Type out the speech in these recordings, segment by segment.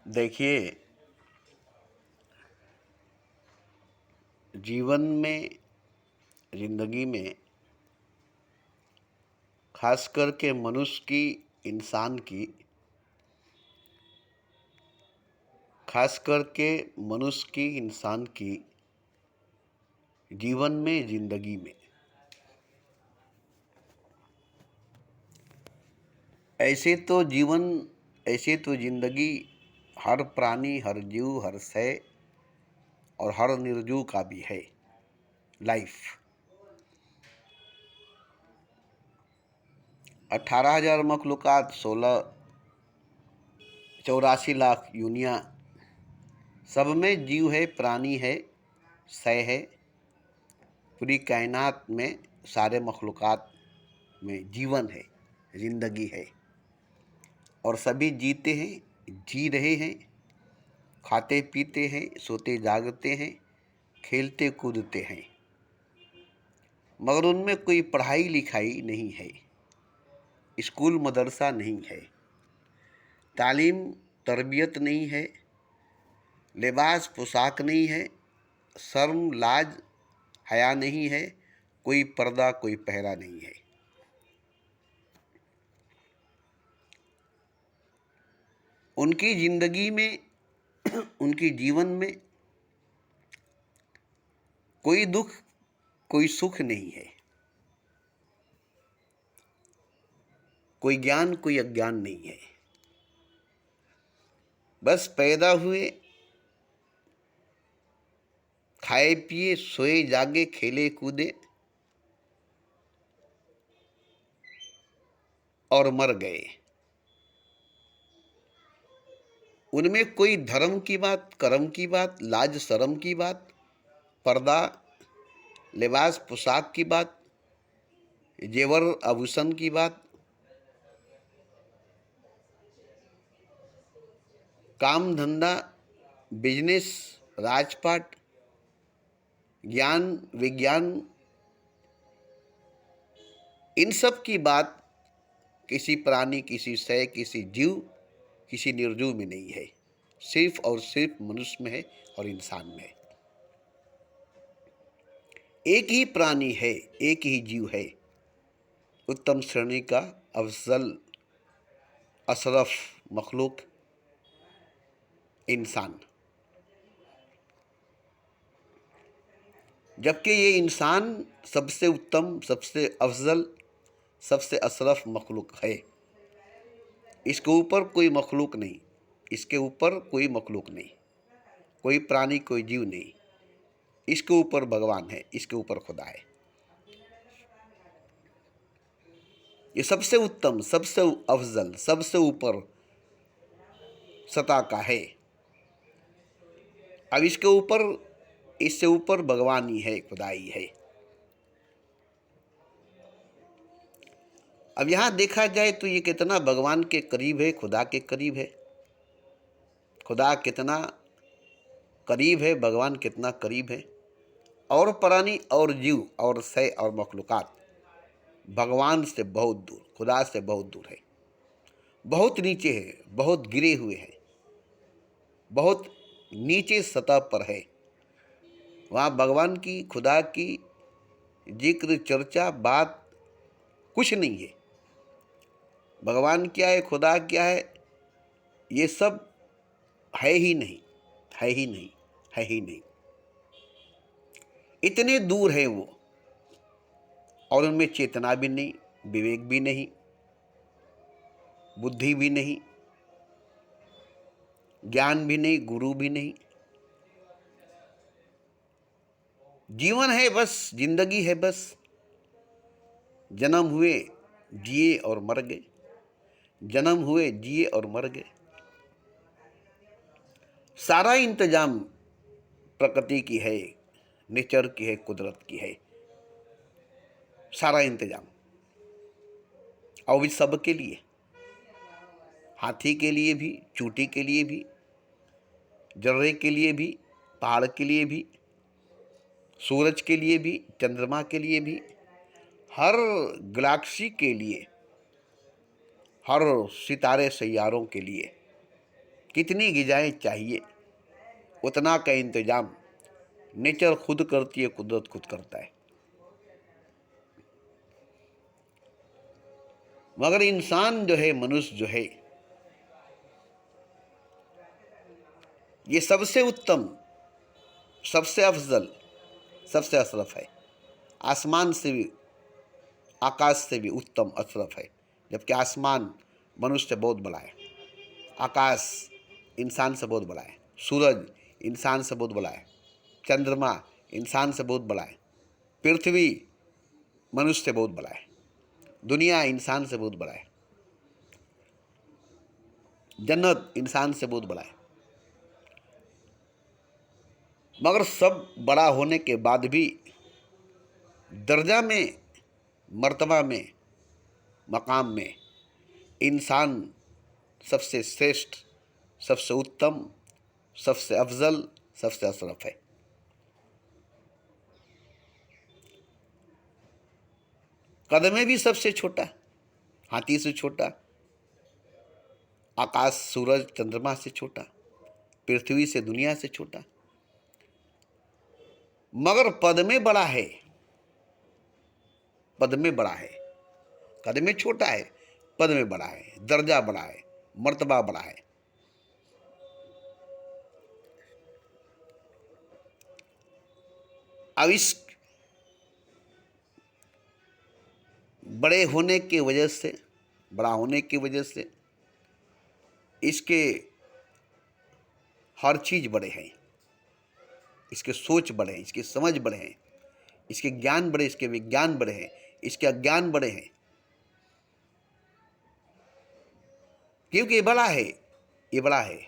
देखिए, जीवन में, ज़िंदगी में खास करके मनुष्य की, इंसान की, खास करके मनुष्य की, इंसान की जीवन में, ज़िंदगी में ऐसे तो ज़िंदगी हर प्राणी, हर जीव, हर शय और हर निर्जीव का भी है लाइफ। 18,000 मखलूक़ात, 84 लाख यूनिया, सब में जीव है, प्राणी है, शय है। पूरी कायनात में सारे मखलूक़ात में जीवन है, ज़िंदगी है और सभी जीते हैं, जी रहे हैं, खाते पीते हैं, सोते जागते हैं, खेलते कूदते हैं, मगर उनमें कोई पढ़ाई लिखाई नहीं है, स्कूल मदरसा नहीं है, तालीम तरबियत नहीं है, लिबास पोशाक नहीं है, शर्म लाज हया नहीं है, कोई पर्दा कोई पहरा नहीं है। उनकी ज़िंदगी में उनके जीवन में कोई दुख कोई सुख नहीं है, कोई ज्ञान कोई अज्ञान नहीं है। बस पैदा हुए, खाए पिए, सोए जागे, खेले कूदे और मर गए। उनमें कोई धर्म की बात, कर्म की बात, लाज शर्म की बात, पर्दा लिबास पोशाक की बात, जेवर आभूषण की बात, काम धंधा, बिजनेस, राजपाट, ज्ञान विज्ञान, इन सब की बात किसी प्राणी, किसी शय, किसी जीव, किसी निर्जीव में नहीं है। सिर्फ और सिर्फ मनुष्य में है और इंसान में है। एक ही प्राणी है, एक ही जीव है, उत्तम श्रेणी का अफजल अशरफ मखलूक, इंसान। जबकि ये इंसान सबसे उत्तम, सबसे अफजल, सबसे अशरफ मखलूक है। इसके ऊपर कोई मखलूक नहीं, इसके ऊपर कोई मखलूक नहीं, कोई प्राणी कोई जीव नहीं। इसके ऊपर भगवान है, इसके ऊपर खुदा है। ये सबसे उत्तम, सबसे अफजल, सबसे ऊपर सत्ता का है। अब इसके ऊपर, इससे ऊपर भगवान ही है, खुदाई है। अब यहाँ देखा जाए तो ये कितना भगवान के करीब है, खुदा के करीब है। खुदा कितना करीब है, भगवान कितना करीब है। और प्राणी और जीव और शय और मखलूक़ात भगवान से बहुत दूर, खुदा से बहुत दूर है, बहुत नीचे है, बहुत गिरे हुए हैं, बहुत नीचे सतह पर है। वहाँ भगवान की, खुदा की जिक्र, चर्चा, बात कुछ नहीं है। भगवान क्या है, खुदा क्या है, ये सब है ही नहीं, है ही नहीं, है ही नहीं। इतने दूर है वो, और उनमें चेतना भी नहीं, विवेक भी नहीं, बुद्धि भी नहीं, ज्ञान भी नहीं, गुरु भी नहीं। जीवन है बस, जिंदगी है बस, जन्म हुए, जिए और मर गए, जन्म हुए, जिए और मर गए। सारा इंतजाम प्रकृति की है, नेचर की है, कुदरत की है, सारा इंतजाम। और इस सब के लिए, हाथी के लिए भी, चूंटी के लिए भी, जर्रे के लिए भी, पहाड़ के लिए भी, सूरज के लिए भी, चंद्रमा के लिए भी, हर गैलेक्सी के लिए, हर सितारे सैयारों के लिए कितनी ग़िज़ाएँ चाहिए उतना का इंतज़ाम नेचर खुद करती है, कुदरत खुद करता है। मगर इंसान जो है, मनुष्य जो है, ये सबसे उत्तम, सबसे अफजल, सबसे अशरफ है। आसमान से भी, आकाश से भी उत्तम अशरफ है। जबकि आसमान मनुष्य से बहुत बड़ा है, आकाश इंसान से बहुत बड़ा है, सूरज इंसान से बहुत बड़ा है, चंद्रमा इंसान से बहुत बड़ा है, पृथ्वी मनुष्य से बहुत बड़ा है, दुनिया इंसान से बहुत बड़ा है, जन्नत इंसान से बहुत बड़ा है। मगर सब बड़ा होने के बाद भी दर्जा में, मर्तबा में, मकाम में इंसान सबसे श्रेष्ठ, सबसे उत्तम, सबसे अफजल, सबसे अशरफ है। कद में भी सबसे छोटा, हाथी से छोटा, आकाश सूरज चंद्रमा से छोटा, पृथ्वी से दुनिया से छोटा। मगर पद में बड़ा है, पद में बड़ा है। कद में छोटा है, पद में बड़ा है, दर्जा बड़ा है, मर्तबा बड़ा है। अब इस बड़े होने की वजह से, बड़ा होने की वजह से इसके हर चीज़ बड़े हैं, इसके सोच बड़े हैं, इसकी समझ बड़े हैं, इसके ज्ञान बड़े, इसके विज्ञान बड़े हैं, इसके अज्ञान बड़े हैं, क्योंकि ये बड़ा है, ये बड़ा है।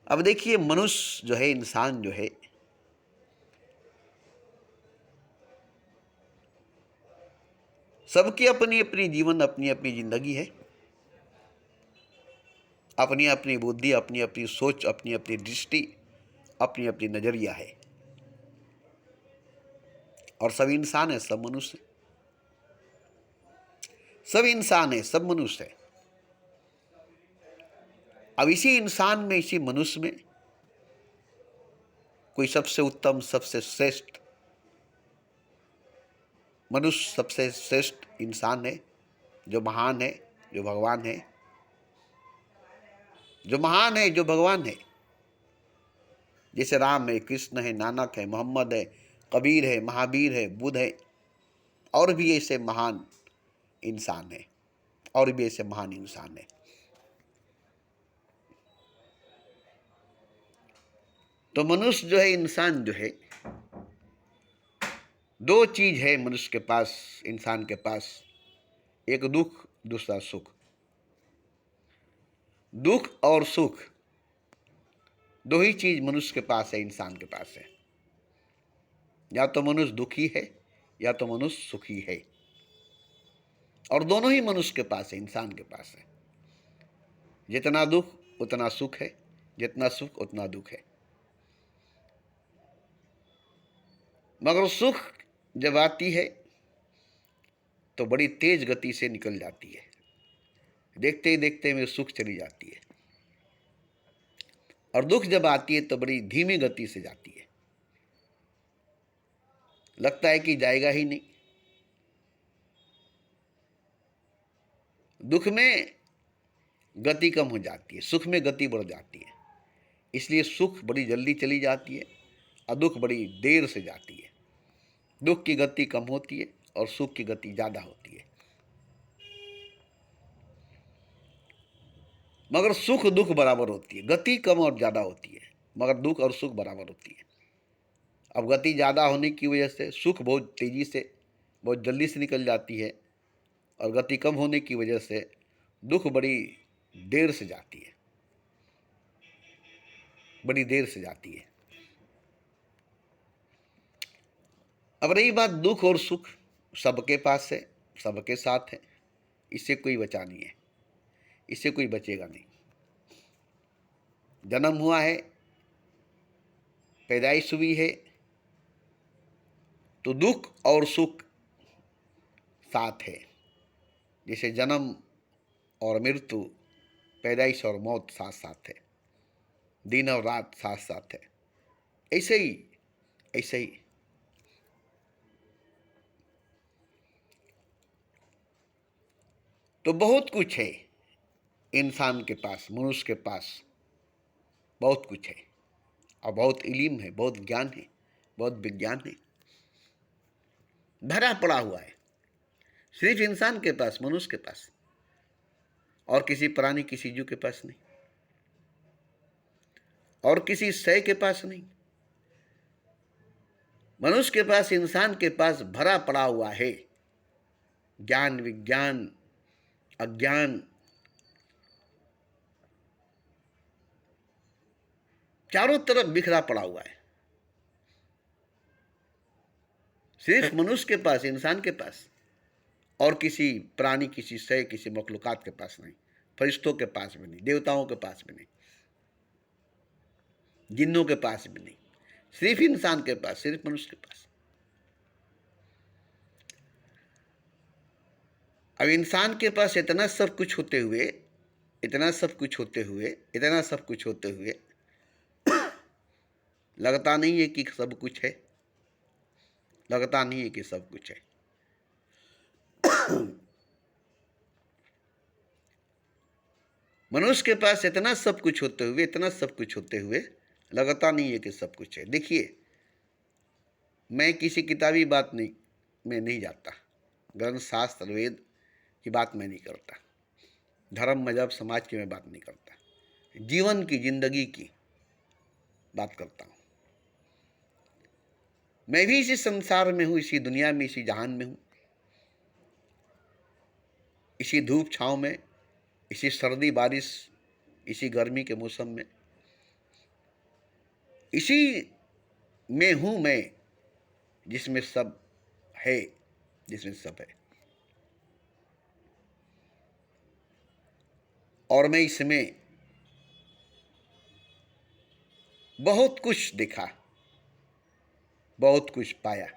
अब देखिए, मनुष्य जो है, इंसान जो है, सबकी अपनी अपनी जीवन, अपनी अपनी जिंदगी है, अपनी अपनी बुद्धि, अपनी अपनी सोच, अपनी अपनी दृष्टि, अपनी अपनी नजरिया है। और सब इंसान है, सब मनुष्य है, सब इंसान है, सब मनुष्य है। अब इसी इंसान में, इसी मनुष्य में कोई सबसे उत्तम, सबसे श्रेष्ठ मनुष्य, सबसे श्रेष्ठ इंसान है, जो महान है, जो भगवान है, जो महान है, जो भगवान है। जैसे राम है, कृष्ण है, नानक है, मोहम्मद है, कबीर है, महावीर है, बुद्ध है, और भी ऐसे महान इंसान है, और भी ऐसे महान इंसान है। तो मनुष्य जो है, इंसान जो है, दो चीज है मनुष्य के पास, इंसान के पास, एक दुख, दूसरा सुख। दुख और सुख दो ही चीज मनुष्य के पास है, इंसान के पास है। या तो मनुष्य दुखी है, या तो मनुष्य सुखी है, और दोनों ही मनुष्य के पास है, इंसान के पास है। जितना दुख उतना सुख है, जितना सुख उतना दुख है। मगर सुख जब आती है तो बड़ी तेज गति से निकल जाती है, देखते ही देखते में सुख चली जाती है। और दुख जब आती है तो बड़ी धीमी गति से जाती है, लगता है कि जाएगा ही नहीं। दुख में गति कम हो जाती है, सुख में गति बढ़ जाती है। इसलिए सुख बड़ी जल्दी चली जाती है और दुख बड़ी देर से जाती है। दुख की गति कम होती है और सुख की गति ज़्यादा होती है। मगर सुख दुख बराबर होती है, गति कम और ज़्यादा होती है, मगर दुख और सुख बराबर होती है। अब गति ज़्यादा होने की वजह से सुख बहुत तेज़ी से, बहुत जल्दी से निकल जाती है, और गति कम होने की वजह से दुख बड़ी देर से जाती है, बड़ी देर से जाती है। अब रही बात दुख और सुख, सबके पास है, सबके साथ है, इससे कोई बचा नहीं है, इससे कोई बचेगा नहीं। जन्म हुआ है, पैदाइश हुई है, तो दुख और सुख साथ है। जैसे जन्म और मृत्यु पैदाइश और मौत साथ साथ है, दिन और रात साथ साथ है। ऐसे ही ऐसे ही तो बहुत कुछ है इंसान के पास, मनुष्य के पास बहुत कुछ है, और बहुत इल्म है, बहुत ज्ञान है, बहुत विज्ञान है, भरा पड़ा हुआ है सिर्फ इंसान के पास, मनुष्य के पास, और किसी प्राणी, किसी जीव के पास नहीं, और किसी शय के पास नहीं। मनुष्य के पास, इंसान के पास भरा पड़ा हुआ है ज्ञान, विज्ञान, अज्ञान, चारों तरफ बिखरा पड़ा हुआ है। सिर्फ मनुष्य के पास, इंसान के पास, और किसी प्राणी, किसी शय, किसी मखलूकात के पास नहीं, फरिश्तों के पास भी नहीं, देवताओं के पास भी नहीं, जिन्नों के पास भी नहीं, सिर्फ इंसान के पास, सिर्फ मनुष्य के पास। अब इंसान के पास इतना सब कुछ होते हुए, इतना सब कुछ होते हुए, इतना सब कुछ होते हुए लगता नहीं है कि सब कुछ है, लगता नहीं है कि सब कुछ है। मनुष्य के पास इतना सब कुछ होते हुए, इतना सब कुछ होते हुए लगता नहीं है कि सब कुछ है। देखिए, मैं किसी किताबी बात नहीं में नहीं जाता, ग्रंथ, शास्त्र, वेद की बात मैं नहीं करता, धर्म, मजहब, समाज की मैं बात नहीं करता, जीवन की, जिंदगी की बात करता हूँ। मैं भी इसी संसार में हूँ, इसी दुनिया में, इसी जहान में हूँ, इसी धूप छाँव में, इसी सर्दी बारिश, इसी गर्मी के मौसम में, इसी में हूँ मैं, जिसमें सब है, जिसमें सब है। और मैं इसमें बहुत कुछ देखा, बहुत कुछ पाया,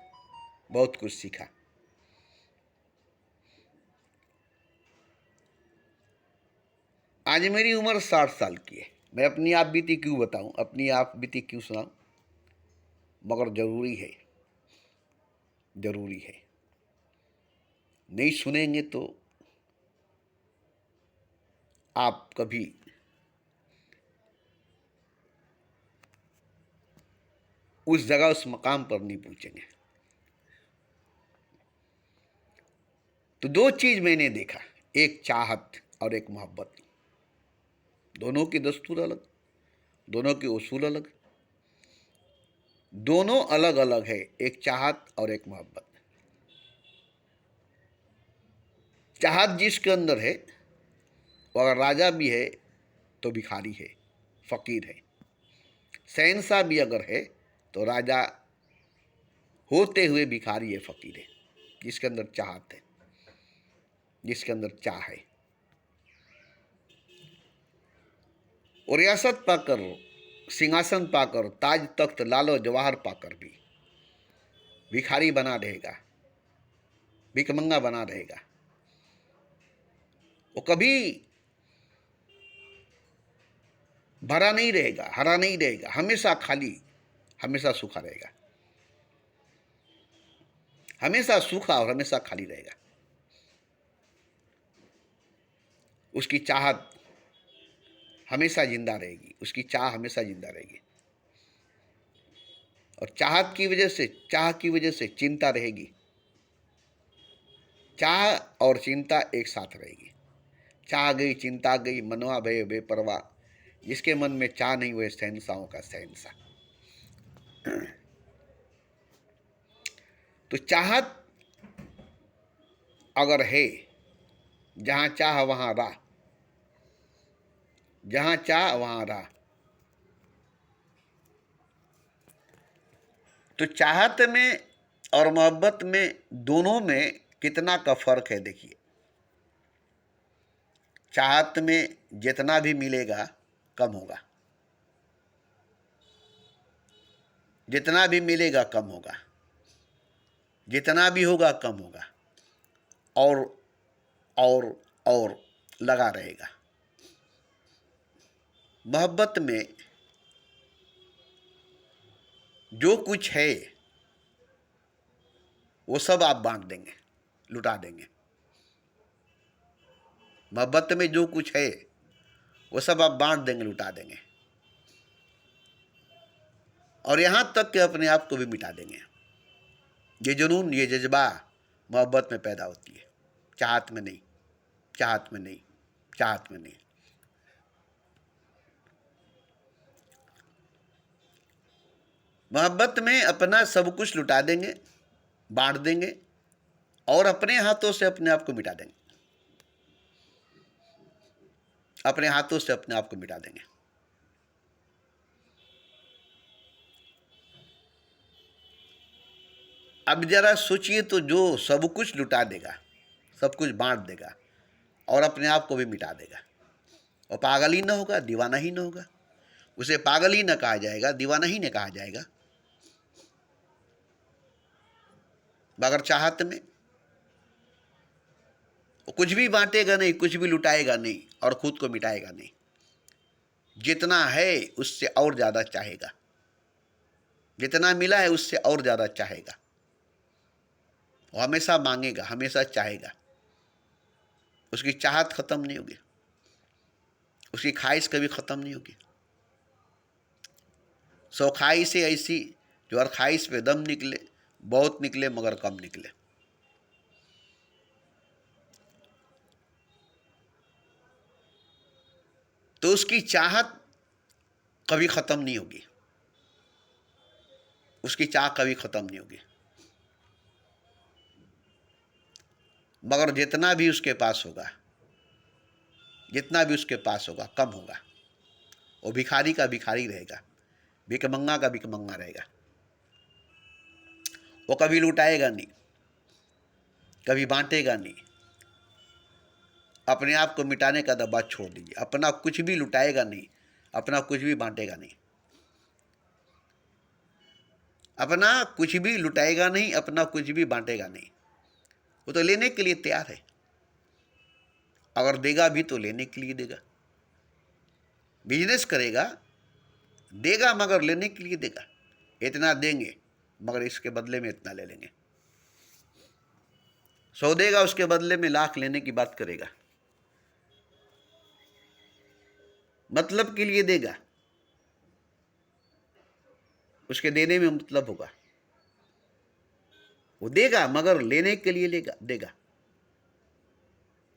बहुत कुछ सीखा। आज मेरी उम्र 60 साल की है। मैं अपनी आप बीती क्यों बताऊं, अपनी आप बीती क्यों सुनाऊं, मगर जरूरी है, जरूरी है। नहीं सुनेंगे तो आप कभी उस जगह, उस मकाम पर नहीं पहुंचेंगे। तो दो चीज मैंने देखा, एक चाहत और एक मोहब्बत। दोनों की दस्तूर अलग, दोनों की उसूल अलग, दोनों अलग अलग है, एक चाहत और एक मोहब्बत। चाहत जिसके अंदर है, वो अगर राजा भी है तो भिखारी है, फकीर है। शहंशाह भी अगर है तो राजा होते हुए भिखारी है, फकीर है। जिसके अंदर चाहत है, जिसके अंदर चाह है, और रियासत पाकर, सिंहासन पाकर, ताज तख्त लालो जवाहर पाकर भी भिखारी बना रहेगा, भिकमंगा बना रहेगा। वो कभी भरा नहीं रहेगा, हरा नहीं रहेगा, हमेशा खाली, हमेशा सूखा रहेगा, हमेशा सूखा और हमेशा खाली रहेगा। उसकी चाहत हमेशा जिंदा रहेगी, उसकी चाह हमेशा जिंदा रहेगी, और चाहत की वजह से, चाह की वजह से चिंता रहेगी। चाह और चिंता एक साथ रहेगी। चाह गई, चिंता गई, मनवा भय बेपरवाह। जिसके मन में चाह नहीं, वह शहंशाहों का शहंशाह। तो चाहत अगर है, जहां चाह वहां राह, जहां चाह वहां राह। तो चाहत में और मोहब्बत में, दोनों में कितना का फर्क है देखिए। चाहत में जितना भी मिलेगा कम होगा, जितना भी मिलेगा कम होगा, जितना भी होगा कम होगा, और और लगा रहेगा। मोहब्बत में जो कुछ है वो सब आप बांट देंगे, लुटा देंगे। मोहब्बत में जो कुछ है वो सब आप बांट देंगे, लुटा देंगे, और यहां तक कि अपने आप को भी मिटा देंगे। ये जुनून, ये जज्बा मोहब्बत में पैदा होती है, चाहत में नहीं, चाहत में नहीं, चाहत में नहीं। मोहब्बत में अपना सब कुछ लुटा देंगे, बांट देंगे, और अपने हाथों से अपने आप को मिटा देंगे, अपने हाथों से अपने आप को मिटा देंगे। अब जरा सोचिए तो, जो सब कुछ लुटा देगा, सब कुछ बांट देगा और अपने आप को भी मिटा देगा, और पागल ही ना होगा, दीवाना ही ना होगा। उसे पागल ही ना कहा जाएगा, दीवाना ही ना कहा जाएगा। मगर चाहत में वो कुछ भी बांटेगा नहीं, कुछ भी लुटाएगा नहीं, और खुद को मिटाएगा नहीं। जितना है उससे और ज़्यादा चाहेगा, जितना मिला है उससे और ज़्यादा चाहेगा। वो हमेशा मांगेगा, हमेशा चाहेगा। उसकी चाहत ख़त्म नहीं होगी, उसकी ख्वाहिश कभी ख़त्म नहीं होगी। सौ ख्वाहिशें ऐसी जो हर ख्वाहिश पे दम निकले, बहुत निकले मगर कम निकले। तो उसकी चाहत कभी ख़त्म नहीं होगी, उसकी चाह कभी ख़त्म नहीं होगी। मगर जितना भी उसके पास होगा, जितना भी उसके पास होगा, कम होगा। वो भिखारी का भिखारी रहेगा, भिकमंगा का भिकमंगा रहेगा। वो कभी लुटाएगा नहीं, कभी बांटेगा नहीं। अपने आप को मिटाने का दबा छोड़ दीजिए। अपना कुछ भी लुटाएगा नहीं, अपना कुछ भी बांटेगा नहीं, अपना कुछ भी लुटाएगा नहीं, अपना कुछ भी बांटेगा नहीं। वो तो लेने के लिए तैयार है, अगर देगा भी तो लेने के लिए देगा। बिजनेस करेगा, देगा मगर लेने के लिए देगा। इतना देंगे मगर इसके बदले में इतना ले लेंगे। 100 देगा, उसके बदले में लाख लेने की बात करेगा। मतलब के लिए देगा, उसके देने में मतलब होगा। वो देगा मगर लेने के लिए देगा।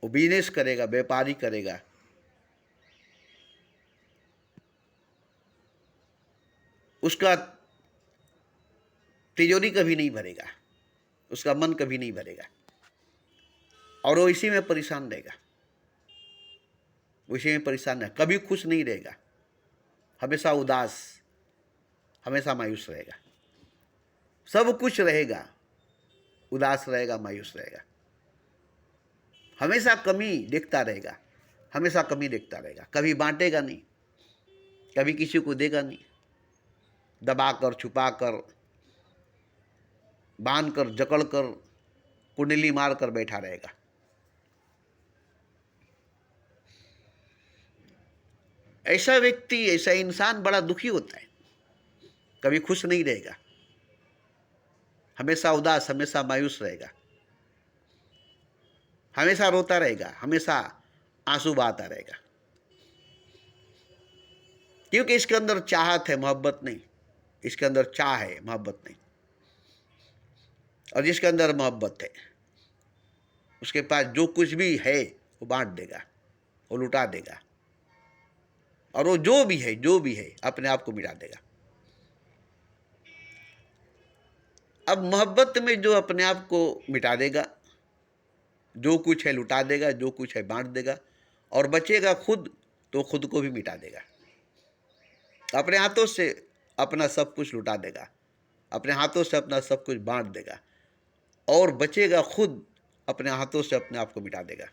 वो बिजनेस करेगा, व्यापारी करेगा, उसका तिजोरी कभी नहीं भरेगा, उसका मन कभी नहीं भरेगा, और वो इसी में परेशान रहेगा, इसी में परेशान है, कभी खुश नहीं रहेगा, हमेशा उदास, हमेशा मायूस रहेगा। सब कुछ रहेगा, उदास रहेगा, मायूस रहेगा, हमेशा कमी देखता रहेगा, हमेशा कमी देखता रहेगा। कभी बांटेगा नहीं, कभी किसी को देगा नहीं, दबा कर, छुपा कर, बांध कर, जकड़ कर, कुंडली मार कर बैठा रहेगा। ऐसा व्यक्ति, ऐसा इंसान बड़ा दुखी होता है, कभी खुश नहीं रहेगा, हमेशा उदास, हमेशा मायूस रहेगा, हमेशा रोता रहेगा, हमेशा आंसू बहाता रहेगा। क्योंकि इसके अंदर चाहत है, मोहब्बत नहीं। इसके अंदर चाह है, मोहब्बत नहीं। और जिसके अंदर मोहब्बत है, उसके पास जो कुछ भी है वो बांट देगा, वो लुटा देगा, और वो जो भी है, जो भी है, अपने आप को मिटा देगा। अब मोहब्बत में जो अपने आप को मिटा देगा, जो कुछ है लुटा देगा, जो कुछ है बांट देगा, और बचेगा खुद, तो खुद को भी मिटा देगा। अपने हाथों से अपना सब कुछ लुटा देगा, अपने हाथों से अपना सब कुछ बांट देगा, और बचेगा खुद, अपने हाथों से अपने आप को मिटा देगा।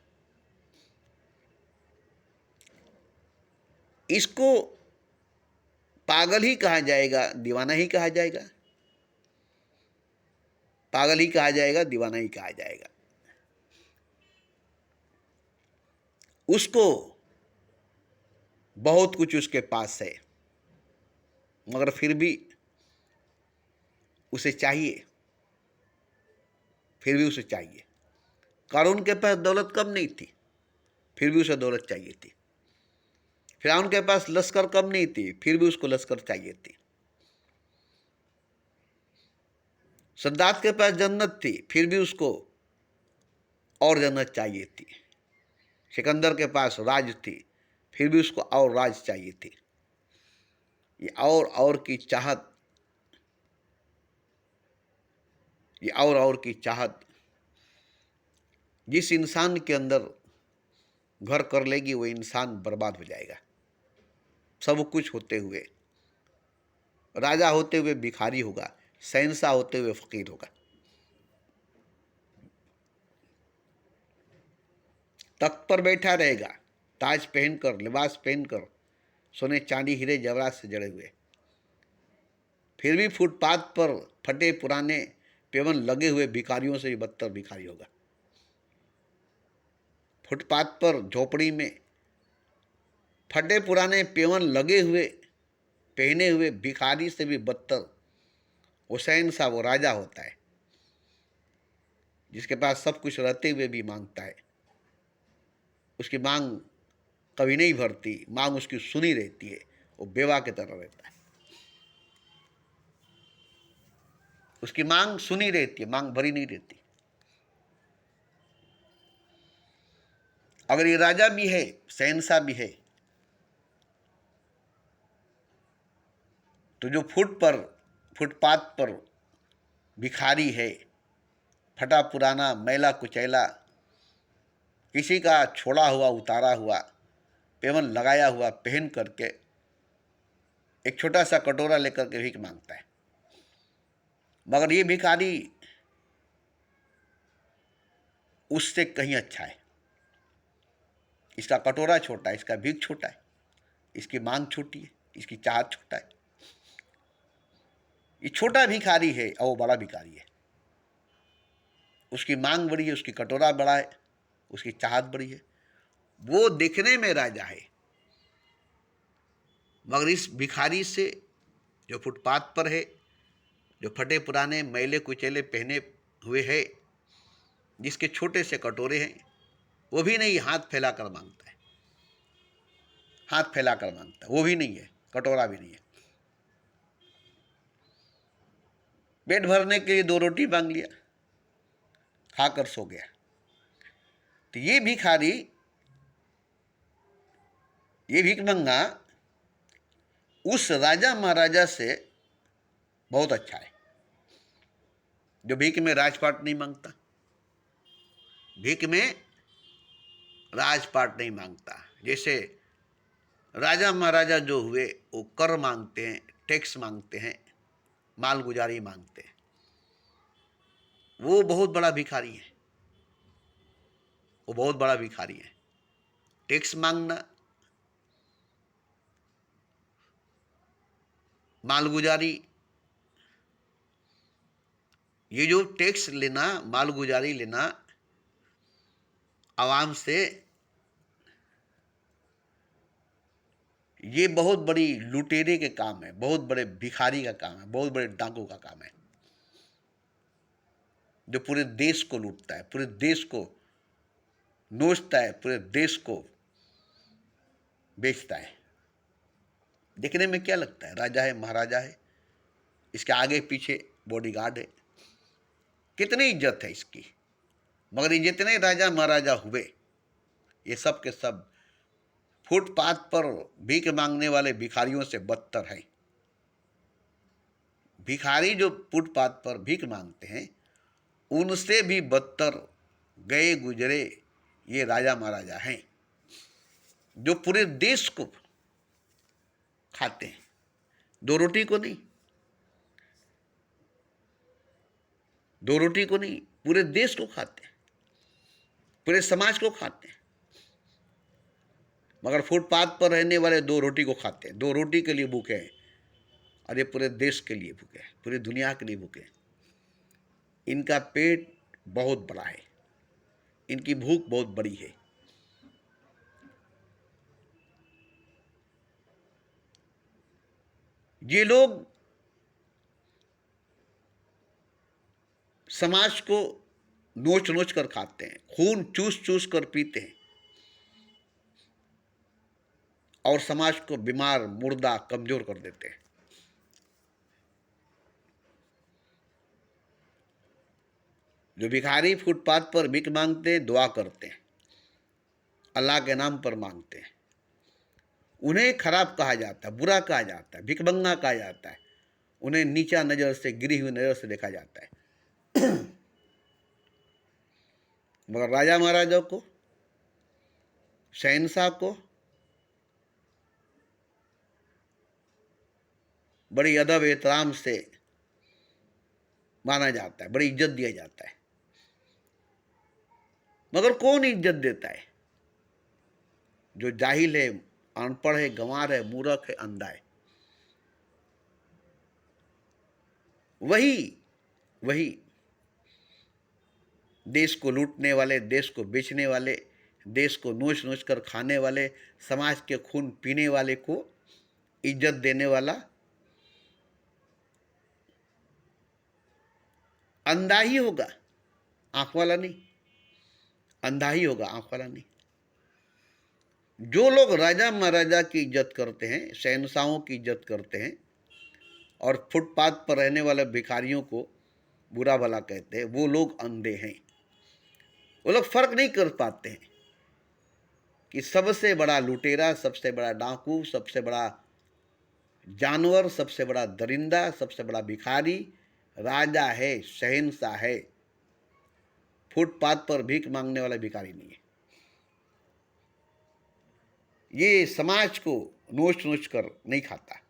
इसको पागल ही कहा जाएगा, दीवाना ही कहा जाएगा। पागल ही कहा जाएगा, दीवाना ही कहा जाएगा। उसको बहुत कुछ उसके पास है, मगर फिर भी उसे चाहिए, फिर भी उसे चाहिए। क़ारून के पास दौलत कम नहीं थी, फिर भी उसे दौलत चाहिए थी। फिरौन के पास लश्कर कम नहीं थी, फिर भी उसको लश्कर चाहिए थी। सद्दात के पास जन्नत थी, फिर भी उसको और जन्नत चाहिए थी। सिकंदर के पास राज थी, फिर भी उसको और राज चाहिए थी। ये और की चाहत, ये और की चाहत जिस इंसान के अंदर घर कर लेगी, वो इंसान बर्बाद हो जाएगा। सब कुछ होते हुए, राजा होते हुए भिखारी होगा, शहंशाह होते हुए फकीर होगा। तख्त पर बैठा रहेगा, ताज पहनकर, लिबास पहनकर, सोने चांदी हीरे जवाहरात से जड़े हुए, फिर भी फुटपाथ पर फटे पुराने पेवन लगे हुए भिखारियों से भी बदतर भिखारी होगा। फुटपाथ पर झोपड़ी में फटे पुराने पेवन लगे हुए पहने हुए भिखारी से भी बदतर हुसैन सा वो राजा होता है, जिसके पास सब कुछ रहते हुए भी मांगता है। उसकी मांग कभी नहीं भरती, मांग उसकी सुनी रहती है, वो बेवा की तरह रहता है। उसकी मांग सुनी रहती है, मांग भरी नहीं रहती। अगर ये राजा भी है, शहंशाह भी है, तो जो फुटपाथ पर भिखारी है, फटा पुराना मैला कुचैला, किसी का छोड़ा हुआ उतारा हुआ पेवन लगाया हुआ पहन करके एक छोटा सा कटोरा लेकर के भीख मांगता है, मगर ये भिखारी उससे कहीं अच्छा है। इसका कटोरा छोटा है, इसका भीख छोटा है, इसकी मांग छोटी है, इसकी चाहत छोटा है। ये छोटा भिखारी है और वो बड़ा भिखारी है। उसकी मांग बड़ी है, उसकी कटोरा बड़ा है, उसकी चाहत बड़ी है। वो देखने में राजा है, मगर इस भिखारी से जो फुटपाथ पर है, जो फटे पुराने मैले कुचैले पहने हुए है, जिसके छोटे से कटोरे हैं, वो भी नहीं हाथ फैलाकर मांगता है, हाथ फैलाकर मांगता है, वो भी नहीं है, कटोरा भी नहीं है। पेट भरने के लिए 2 रोटी मांग लिया, खाकर सो गया। तो ये भिखारी, ये भिखमंगा उस राजा महाराजा से बहुत अच्छा है, जो भीख में राजपाट नहीं मांगता, भीख में राजपाट नहीं मांगता। जैसे राजा महाराजा जो हुए, वो कर मांगते हैं, टैक्स मांगते हैं, मालगुजारी मांगते हैं, वो बहुत बड़ा भिखारी है, वो बहुत बड़ा भिखारी है। टैक्स मांगना, मालगुजारी, ये जो टैक्स लेना, मालगुजारी लेना आवाम से, ये बहुत बड़ी लुटेरे के काम है, बहुत बड़े भिखारी का काम है, बहुत बड़े डाकू का काम है, जो पूरे देश को लूटता है, पूरे देश को नोचता है, पूरे देश को बेचता है। देखने में क्या लगता है, राजा है, महाराजा है, इसके आगे पीछे बॉडीगार्ड है, कितनी इज्जत है इसकी। मगर ये जितने राजा महाराजा हुए, ये सब के सब फुटपाथ पर भीख मांगने वाले भिखारियों से बदतर है। भिखारी जो फुटपाथ पर भीख मांगते हैं, उनसे भी बदतर गए गुजरे ये राजा महाराजा हैं, जो पूरे देश को खाते हैं, 2 रोटी को नहीं, 2 रोटी को नहीं, पूरे देश को खाते हैं, पूरे समाज को खाते हैं। मगर फुटपाथ पर रहने वाले 2 रोटी को खाते हैं, 2 रोटी के लिए भूखे हैं, और ये पूरे देश के लिए भूखे हैं, पूरी दुनिया के लिए भूखे हैं। इनका पेट बहुत बड़ा है, इनकी भूख बहुत बड़ी है। ये लोग समाज को नोच नोच कर खाते हैं, खून चूस चूस कर पीते हैं और समाज को बीमार, मुर्दा, कमजोर कर देते हैं। जो भिखारी फुटपाथ पर भीख मांगते हैं, दुआ करते हैं, अल्लाह के नाम पर मांगते हैं, उन्हें खराब कहा जाता है, बुरा कहा जाता है, भिखमंगा कहा जाता है, उन्हें नीचा नज़र से, गिरी हुई नज़र से देखा जाता है। मगर राजा महाराजा को, शहंशाह को बड़ी अदब एहतराम से माना जाता है, बड़ी इज्जत दिया जाता है। मगर कौन इज्जत देता है? जो जाहिल है, अनपढ़ है, गंवार है, मूर्ख है, अंधा है, वही देश को लूटने वाले, देश को बेचने वाले, देश को नोच नोच कर खाने वाले, समाज के खून पीने वाले को इज्जत देने वाला अंधा ही होगा, आंख वाला नहीं। अंधा ही होगा, आंख वाला नहीं। जो लोग राजा महाराजा की इज्जत करते हैं, शहंशाहों की इज्जत करते हैं और फुटपाथ पर रहने वाले भिखारियों को बुरा भला कहते हैं, वो लोग अंधे हैं। वो लोग फर्क नहीं कर पाते हैं कि सबसे बड़ा लुटेरा, सबसे बड़ा डाकू, सबसे बड़ा जानवर, सबसे बड़ा दरिंदा, सबसे बड़ा भिखारी राजा है, शहंशाह है। फुटपाथ पर भीख मांगने वाला भिखारी नहीं है। ये समाज को नोच नोच कर नहीं खाता,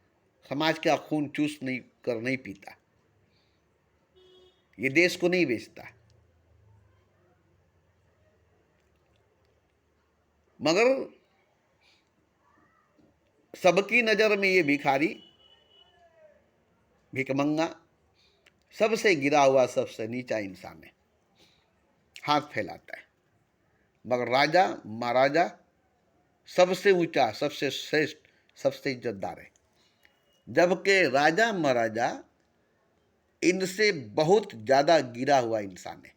समाज का खून चूस नहीं पीता, ये देश को नहीं बेचता। मगर सबकी नज़र में ये भिखारी, भिखमंगा, सबसे गिरा हुआ, सबसे नीचा इंसान है, हाथ फैलाता है। मगर राजा महाराजा सबसे ऊंचा, सबसे श्रेष्ठ, सबसे इज्जतदार है। जबकि राजा महाराजा इनसे बहुत ज़्यादा गिरा हुआ इंसान है।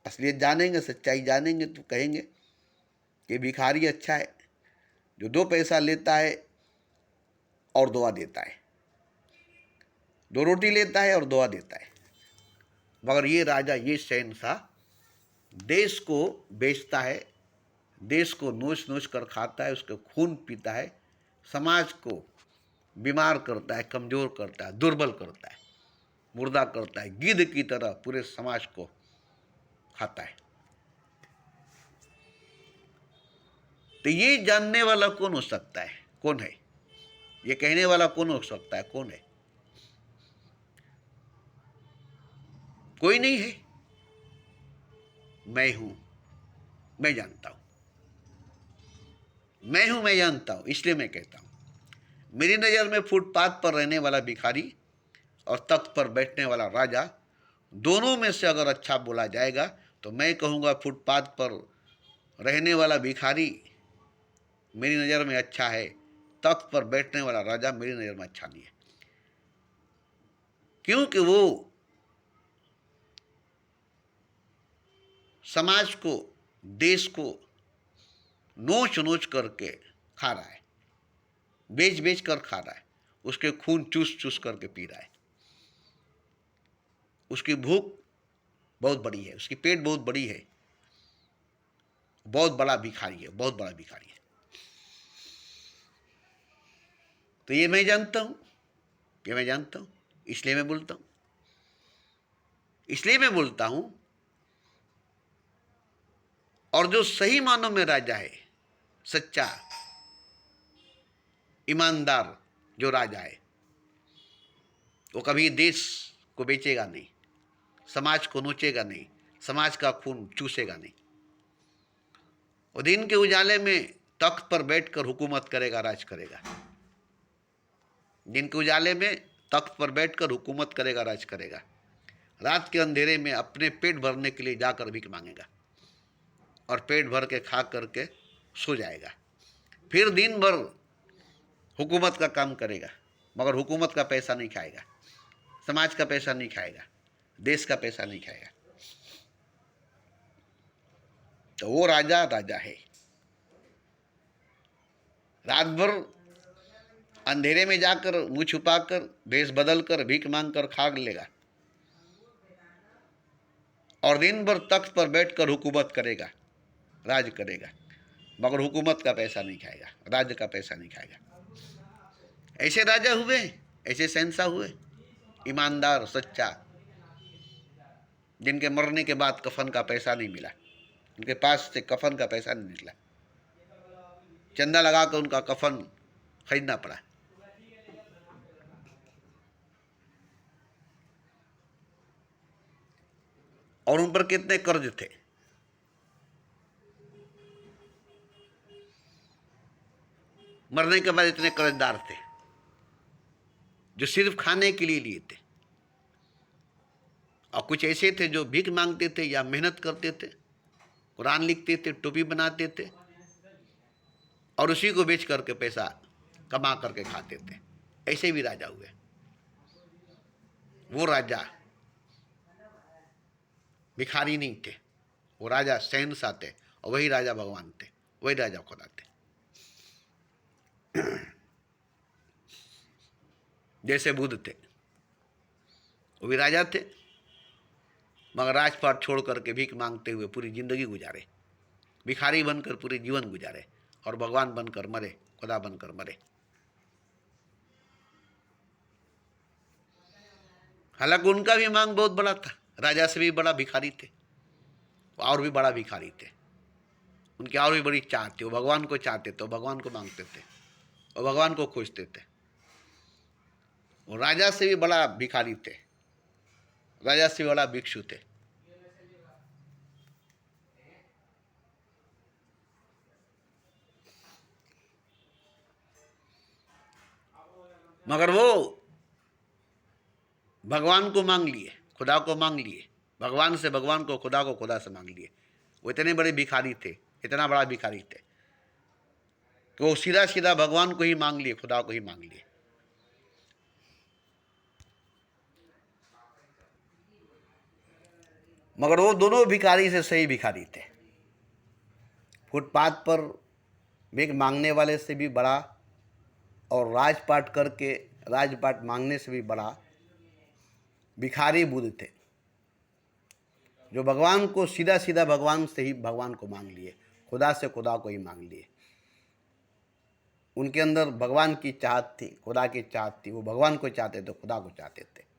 असलियत जानेंगे, सच्चाई जानेंगे तो कहेंगे कि भिखारी अच्छा है, जो 2 पैसा लेता है और दुआ देता है, 2 रोटी लेता है और दुआ देता है। मगर ये राजा, ये शहंशाह देश को बेचता है, देश को नोच नोच कर खाता है, उसके खून पीता है, समाज को बीमार करता है, कमज़ोर करता है, दुर्बल करता है, मुर्दा करता है, गिद्ध की तरह पूरे समाज को खाता है। तो ये जानने वाला कौन हो सकता है? कौन है ये कहने वाला? कौन हो सकता है? कौन है? कोई नहीं है। मैं हूं, मैं जानता हूं, मैं हूं, मैं जानता हूं, इसलिए मैं कहता हूं। मेरी नज़र में फुटपाथ पर रहने वाला भिखारी और तख्त पर बैठने वाला राजा, दोनों में से अगर अच्छा बोला जाएगा तो मैं कहूँगा फुटपाथ पर रहने वाला भिखारी मेरी नज़र में अच्छा है, तख्त पर बैठने वाला राजा मेरी नज़र में अच्छा नहीं है। क्योंकि वो समाज को, देश को नोच नोच करके खा रहा है, बेच बेच कर खा रहा है, उसके खून चूस चूस करके पी रहा है। उसकी भूख बहुत बड़ी है, उसकी पेट बहुत बड़ी है, बहुत बड़ा भिखारी है, बहुत बड़ा भिखारी है। तो ये मैं जानता हूं, ये मैं जानता हूं, इसलिए मैं बोलता हूं, इसलिए मैं बोलता हूं। और जो सही मानों में राजा है, सच्चा ईमानदार जो राजा है, वो कभी देश को बेचेगा नहीं, समाज को नोचेगा नहीं, समाज का खून चूसेगा नहीं। वो दिन के उजाले में तख्त पर बैठकर हुकूमत करेगा, राज करेगा। दिन के उजाले में तख्त पर बैठकर हुकूमत करेगा, राज करेगा। रात के अंधेरे में अपने पेट भरने के लिए जाकर भीख मांगेगा और पेट भर के खा करके सो जाएगा। फिर दिन भर हुकूमत का काम करेगा, मगर हुकूमत का पैसा नहीं खाएगा, समाज का पैसा नहीं खाएगा, देश का पैसा नहीं खाएगा। तो वो राजा राजा है। रात भर अंधेरे में जाकर मुंह छुपाकर भेष बदलकर भीख मांगकर खा लेगा और दिन भर तख्त पर बैठकर हुकूमत करेगा, राज करेगा, मगर हुकूमत का पैसा नहीं खाएगा, राज्य का पैसा नहीं खाएगा। ऐसे राजा हुए, ऐसे शहंशाह हुए, ईमानदार सच्चा, जिनके मरने के बाद कफन का पैसा नहीं मिला, उनके पास से कफन का पैसा नहीं निकला, चंदा लगाकर उनका कफन खरीदना पड़ा। और उन पर कितने कर्ज थे। मरने के बाद इतने कर्जदार थे जो सिर्फ खाने के लिए लिए थे, और कुछ ऐसे थे जो भीख मांगते थे या मेहनत करते थे, कुरान लिखते थे, टोपी बनाते थे और उसी को बेच करके पैसा कमा करके खाते थे। ऐसे भी राजा हुए। वो राजा भिखारी नहीं थे, वो राजा शहंशाह थे, और वही राजा भगवान थे, वही राजा खुदा थे। जैसे बुद्ध थे, वो भी राजा थे, मगर राजपाट छोड़ करके भीख मांगते हुए पूरी जिंदगी गुजारे, भिखारी बनकर पूरे जीवन गुजारे और भगवान बनकर मरे, खुदा बनकर मरे। हालांकि उनका भी मांग बहुत बड़ा था, राजा से भी बड़ा भिखारी थे, और भी बड़ा भिखारी थे, उनकी और भी बड़ी चाह थी, वो भगवान को चाहते थे, भगवान को मांगते थे और भगवान को खोजते थे। वो राजा से भी बड़ा भिखारी थे, राजा से भी बड़ा भिक्षु थे। मगर वो भगवान को मांग लिए, खुदा को मांग लिए, भगवान से भगवान को, खुदा को खुदा से मांग लिए। वो इतने बड़े भिखारी थे, इतना बड़ा भिखारी थे कि वो सीधा सीधा भगवान को ही मांग लिए, खुदा को ही मांग लिए। मगर वो दोनों भिखारी से सही भिखारी थे। फुटपाथ पर भीख मांगने वाले से भी बड़ा और राजपाट करके राजपाट मांगने से भी बड़ा भिखारी बुद्ध थे, जो भगवान को सीधा सीधा भगवान से ही भगवान को मांग लिए, खुदा से खुदा को ही मांग लिए। उनके अंदर भगवान की चाहत थी, खुदा की चाहत थी, वो भगवान को चाहते थे, खुदा को चाहते थे,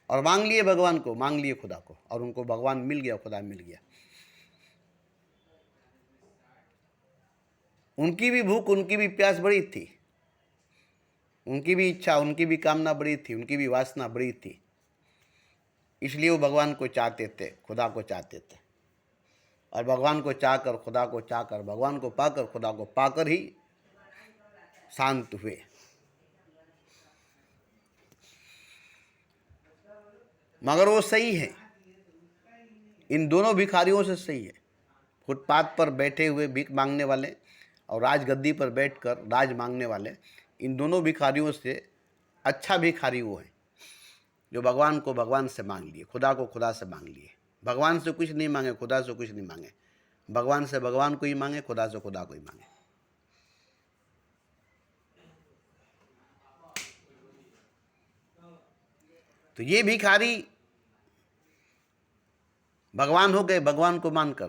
और मांग लिए भगवान को, मांग लिए खुदा को, और उनको भगवान मिल गया, खुदा मिल गया। उनकी भी भूख, उनकी भी प्यास बड़ी थी, उनकी भी इच्छा, उनकी भी कामना बड़ी थी, उनकी भी वासना बड़ी थी, इसलिए वो भगवान को चाहते थे, खुदा को चाहते थे, और भगवान को चाहकर, खुदा को चाहकर, भगवान को पाकर, खुदा को पाकर ही शांत हुए। मगर वो सही है, इन दोनों भिखारियों से सही है। फुटपाथ पर बैठे हुए भीख मांगने वाले और राजगद्दी पर बैठकर राज मांगने वाले, इन दोनों भिखारियों से अच्छा भिखारी वो है जो भगवान को भगवान से मांग लिए, खुदा को खुदा से मांग लिए। भगवान से कुछ नहीं मांगे, खुदा से कुछ नहीं मांगे, भगवान से भगवान को ही मांगे, खुदा से खुदा को ही मांगे। तो ये भिखारी भगवान हो गए भगवान को मानकर,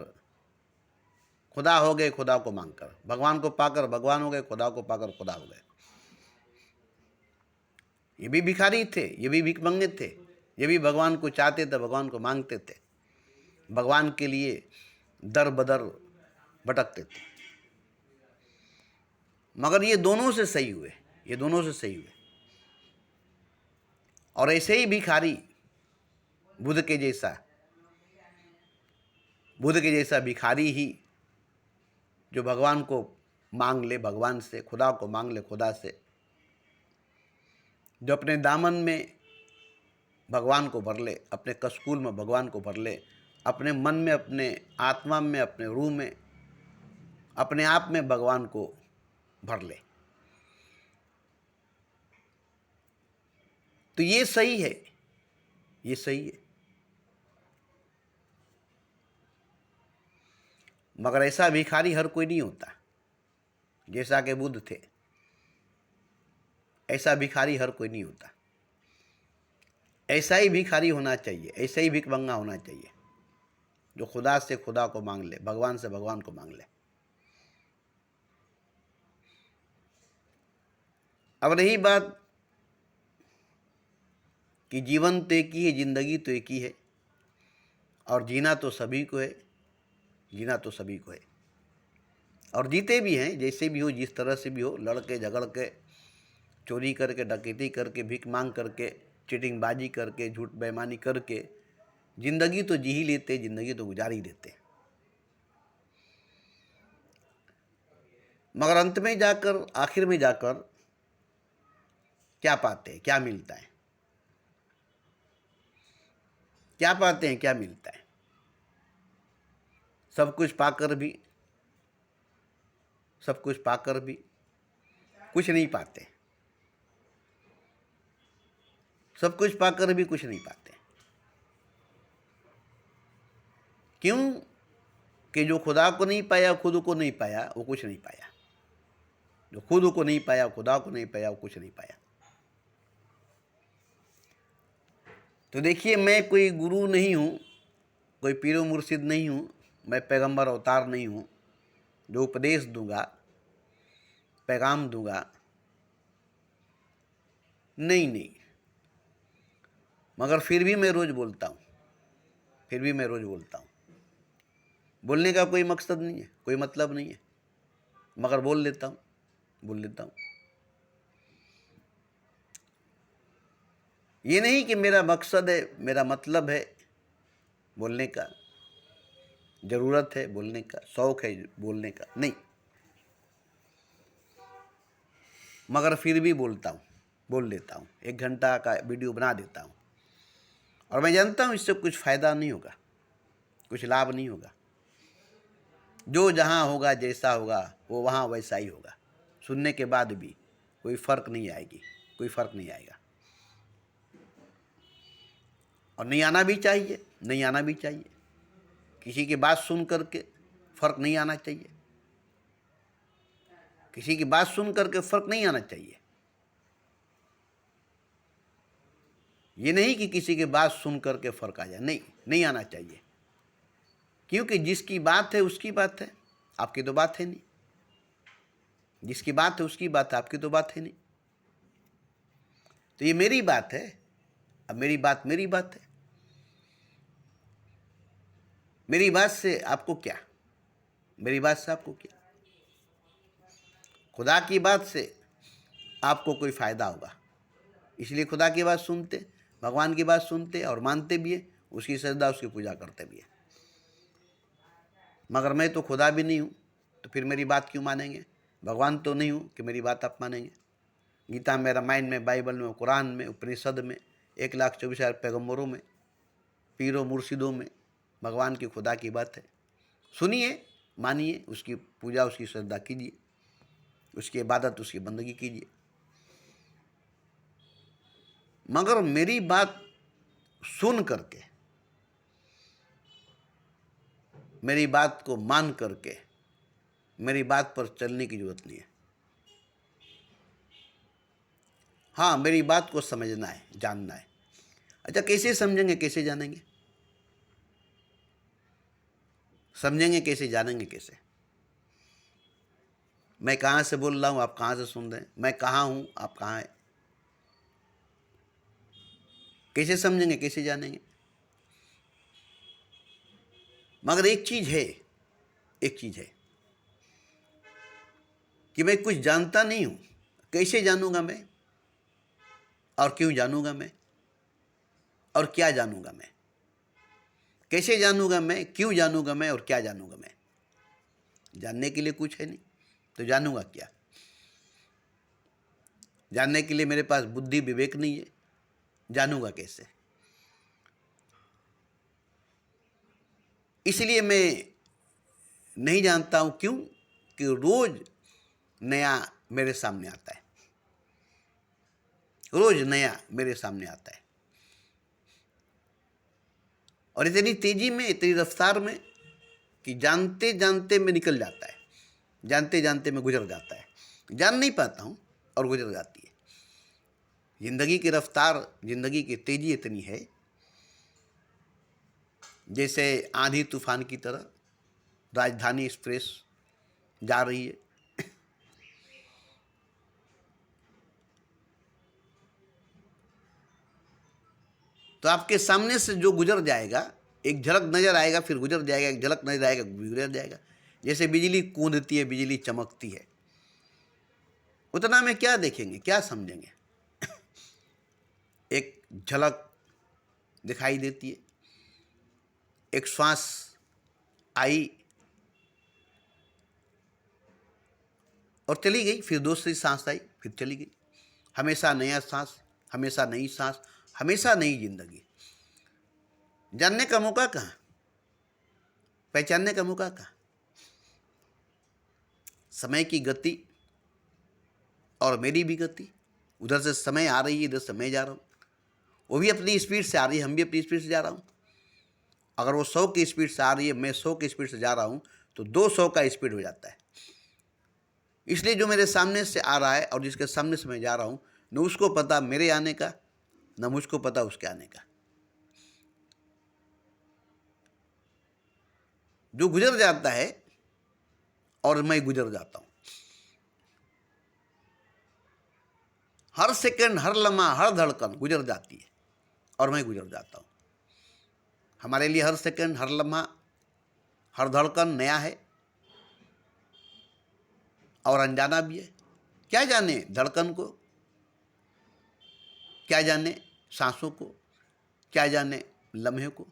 खुदा हो गए खुदा को मांगकर, भगवान को पाकर भगवान हो गए, खुदा को पाकर खुदा हो गए। ये भी भिखारी थे, ये भी भीख मंगे थे, ये भी भगवान को चाहते थे, भगवान को मांगते थे, भगवान के लिए दर बदर भटकते थे। मगर ये दोनों से सही हुए, ये दोनों से सही हुए। और ऐसे ही भिखारी बुद्ध के जैसा भिखारी ही जो भगवान को मांग ले भगवान से, खुदा को मांग ले खुदा से, जो अपने दामन में भगवान को भर ले, अपने कस्कूल में भगवान को भर ले, अपने मन में, अपने आत्मा में, अपने रूह में, अपने आप में भगवान को भर ले। तो ये सही है, ये सही है। मगर ऐसा भिखारी हर कोई नहीं होता। जैसा कि बुद्ध थे, ऐसा भिखारी हर कोई नहीं होता। ऐसा ही भिखारी होना चाहिए, ऐसा ही भिखमंगा होना चाहिए जो खुदा से खुदा को मांग ले, भगवान से भगवान को मांग ले। अब रही बात कि जीवन तो एक ही है, जिंदगी तो एक ही है, और जीना तो सभी को है, जीना तो सभी को है। और जीते भी हैं, जैसे भी हो, जिस तरह से भी हो, लड़के झगड़ के, चोरी करके, डकैती करके, भीख मांग करके, चीटिंगबाजी करके, झूठ बेईमानी करके जिंदगी तो जी ही लेते, जिंदगी तो गुजार ही देते। मगर अंत में जाकर, आखिर में जाकर क्या पाते हैं, क्या मिलता है? क्या पाते हैं, क्या मिलता है? सब कुछ पाकर भी, सब कुछ पाकर भी कुछ नहीं पाते। सब कुछ पाकर भी कुछ नहीं पाते। क्यों? कि जो खुदा को नहीं पाया, खुद को नहीं पाया, वो कुछ नहीं पाया। जो खुद को नहीं पाया, खुदा को नहीं पाया, वो कुछ नहीं पाया। तो देखिए, मैं कोई गुरु नहीं हूँ, कोई पीरो मुर्शिद नहीं हूँ, मैं पैगंबर अवतार नहीं हूँ जो उपदेश दूंगा, पैगाम दूंगा। नहीं नहीं। मगर फिर भी मैं रोज़ बोलता हूँ, फिर भी मैं रोज़ बोलता हूँ। बोलने का कोई मकसद नहीं है, कोई मतलब नहीं है, मगर बोल लेता हूँ, बोल लेता हूँ। ये नहीं कि मेरा मकसद है, मेरा मतलब है बोलने का, ज़रूरत है बोलने का, शौक़ है बोलने का, नहीं। मगर फिर भी बोलता हूँ, बोल लेता हूँ। 1 घंटा का वीडियो बना देता हूँ, और मैं जानता हूँ इससे कुछ फ़ायदा नहीं होगा, कुछ लाभ नहीं होगा। जो जहाँ होगा, जैसा होगा, वो वहाँ वैसा ही होगा। सुनने के बाद भी कोई फ़र्क नहीं आएगी, कोई फ़र्क नहीं आएगा। और नहीं आना भी चाहिए, नहीं आना भी चाहिए। किसी की बात सुन करके फ़र्क नहीं आना चाहिए, किसी की बात सुन करके फ़र्क नहीं आना चाहिए। ये नहीं कि किसी की बात सुन करके फ़र्क आ जाए, नहीं, नहीं आना चाहिए। क्योंकि जिसकी बात है उसकी बात है, आपकी तो बात है नहीं। जिसकी बात है उसकी बात है, आपकी तो बात है नहीं। तो ये मेरी बात है, अब मेरी बात मेरी बात है। मेरी बात से आपको क्या, मेरी बात से आपको क्या? खुदा की बात से आपको कोई फ़ायदा होगा, इसलिए खुदा की बात सुनते, भगवान की बात सुनते और मानते भी है, उसकी सजदा, उसकी पूजा करते भी है। मगर मैं तो खुदा भी नहीं हूँ, तो फिर मेरी बात क्यों मानेंगे? भगवान तो नहीं हूँ कि मेरी बात आप मानेंगे। गीता में, रामायण में, बाइबल में, कुरान में, उपनिषद में, 1,24,000 पैगम्बरों में, पीरों मुर्शिदों में भगवान की, खुदा की बात है। सुनिए, मानिए, उसकी पूजा, उसकी श्रद्धा कीजिए, उसकी इबादत, उसकी बंदगी कीजिए। मगर मेरी बात सुन करके, मेरी बात को मान करके, मेरी बात पर चलने की जरूरत नहीं है। हाँ, मेरी बात को समझना है, जानना है। अच्छा, कैसे समझेंगे, कैसे जानेंगे? समझेंगे कैसे, जानेंगे कैसे? मैं कहाँ से बोल रहा हूँ, आप कहाँ से सुन रहे हैं? मैं कहाँ हूँ, आप कहाँ हैं? कैसे समझेंगे, कैसे जानेंगे? मगर एक चीज़ है, एक चीज़ है कि मैं कुछ जानता नहीं हूँ। कैसे जानूंगा मैं? और क्यों जानूंगा मैं? और क्या जानूंगा मैं? कैसे जानूंगा मैं, क्यों जानूंगा मैं, और क्या जानूंगा मैं? जानने के लिए कुछ है नहीं, तो जानूंगा क्या? जानने के लिए मेरे पास बुद्धि, विवेक नहीं है, जानूंगा कैसे? इसलिए मैं नहीं जानता हूं। क्यों? कि रोज नया मेरे सामने आता है, रोज नया मेरे सामने आता है, और इतनी तेजी में, इतनी रफ्तार में कि जानते जानते में निकल जाता है, जानते जानते में गुजर जाता है, जान नहीं पाता हूँ और गुजर जाती है। जिंदगी की रफ्तार, जिंदगी की तेजी इतनी है जैसे आंधी तूफान की तरह राजधानी एक्सप्रेस जा रही है। तो आपके सामने से जो गुजर जाएगा, एक झलक नजर आएगा, फिर गुजर जाएगा, एक झलक नजर आएगा, गुजर जाएगा। जैसे बिजली कूदती है, बिजली चमकती है, उतना में क्या देखेंगे, क्या समझेंगे? एक झलक दिखाई देती है, एक श्वास आई और चली गई, फिर दूसरी सांस आई, फिर चली गई। हमेशा नया सांस, हमेशा नई सांस, हमेशा नई जिंदगी। जानने का मौका कहाँ, पहचानने का मौका कहाँ? समय की गति और मेरी भी गति, उधर से समय आ रही है, इधर से मैं जा रहा हूँ। वो भी अपनी स्पीड से आ रही है, हम भी अपनी स्पीड से जा रहा हूँ। अगर वो 100 की स्पीड से आ रही है, मैं 100 की स्पीड से जा रहा हूँ, तो 200 का स्पीड हो जाता है। इसलिए जो मेरे सामने से आ रहा है और जिसके सामने से मैं जा रहा हूँ, न उसको पता मेरे आने का, न मुझको पता उसके आने का। जो गुजर जाता है और मैं गुजर जाता हूँ। हर सेकंड, हर लम्हा, हर धड़कन गुजर जाती है और मैं गुजर जाता हूँ। हमारे लिए हर सेकंड, हर लम्हा, हर धड़कन नया है और अनजाना भी है। क्या जाने धड़कन को, क्या जाने सांसों को, क्या जाने लम्हे को।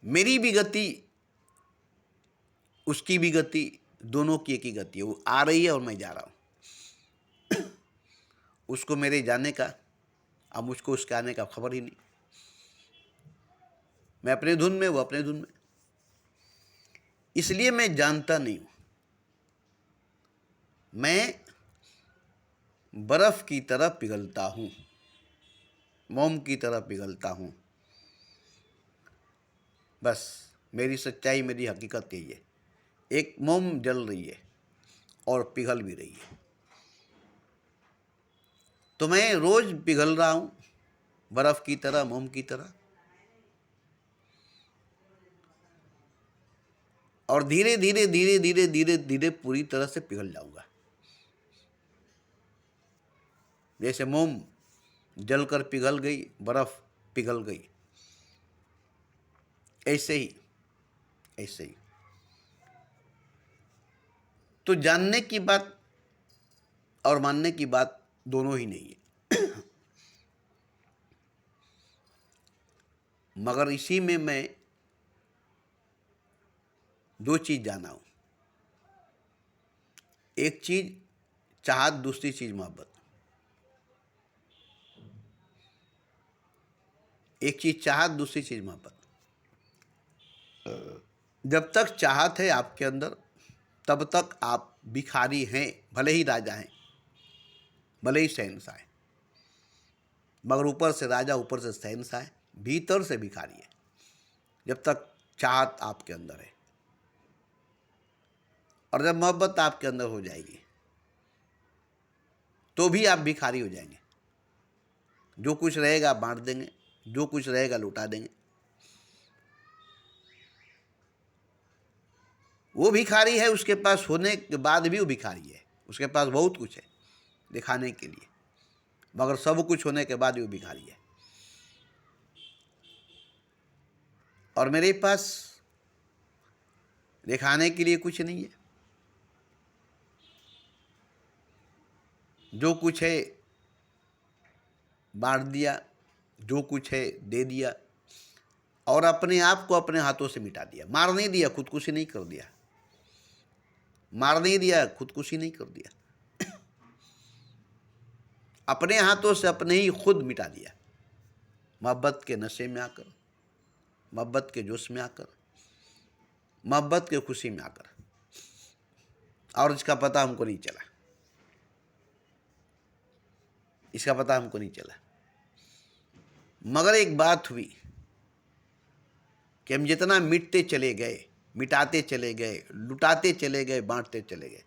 मेरी भी गति, उसकी भी गति, दोनों की एक ही गति है। वो आ रही है और मैं जा रहा हूँ। उसको मेरे जाने का, अब मुझको उसके आने का खबर ही नहीं। मैं अपने धुन में, वो अपने धुन में। इसलिए मैं जानता नहीं हूँ। मैं बर्फ की तरह पिघलता हूँ, मोम की तरह पिघलता हूँ। बस मेरी सच्चाई, मेरी हकीकत यही है। एक मोम जल रही है और पिघल भी रही है। तो मैं रोज पिघल रहा हूँ, बर्फ की तरह, मोम की तरह, और धीरे धीरे धीरे धीरे धीरे धीरे पूरी तरह से पिघल जाऊंगा। जैसे मोम जलकर पिघल गई, बर्फ पिघल गई, ऐसे ही, ऐसे ही। तो जानने की बात और मानने की बात दोनों ही नहीं है। मगर इसी में मैं दो चीज जाना हूं। एक चीज चाहत, दूसरी चीज मोहब्बत। एक चीज चाहत, दूसरी चीज मोहब्बत। जब तक चाहत है आपके अंदर, तब तक आप भिखारी हैं, भले ही राजा हैं, भले ही शहंशाह हैं। मगर ऊपर से राजा, ऊपर से शहंशाह है, भीतर से भिखारी है। जब तक चाहत आपके अंदर है, और जब मोहब्बत आपके अंदर हो जाएगी, तो भी आप भिखारी हो जाएंगे। जो कुछ रहेगा बांट देंगे, जो कुछ रहेगा लुटा देंगे। वो भिखारी है, उसके पास होने के बाद भी वो भिखारी है। उसके पास बहुत कुछ है दिखाने के लिए, मगर सब कुछ होने के बाद भी वो भिखारी है। और मेरे पास दिखाने के लिए कुछ नहीं है। जो कुछ है बांट दिया, जो कुछ है दे दिया, और अपने आप को अपने हाथों से मिटा दिया। मार नहीं दिया, खुदकुशी नहीं कर दिया। मार नहीं दिया, खुदकुशी नहीं कर दिया। अपने हाथों से अपने ही खुद मिटा दिया। मोहब्बत के नशे में आकर, मोहब्बत के जोश में आकर, मोहब्बत के खुशी में आकर। और इसका पता हमको नहीं चला, इसका पता हमको नहीं चला। मगर एक बात हुई कि हम जितना मिटते चले गए, मिटाते चले गए, लुटाते चले गए, बांटते चले गए,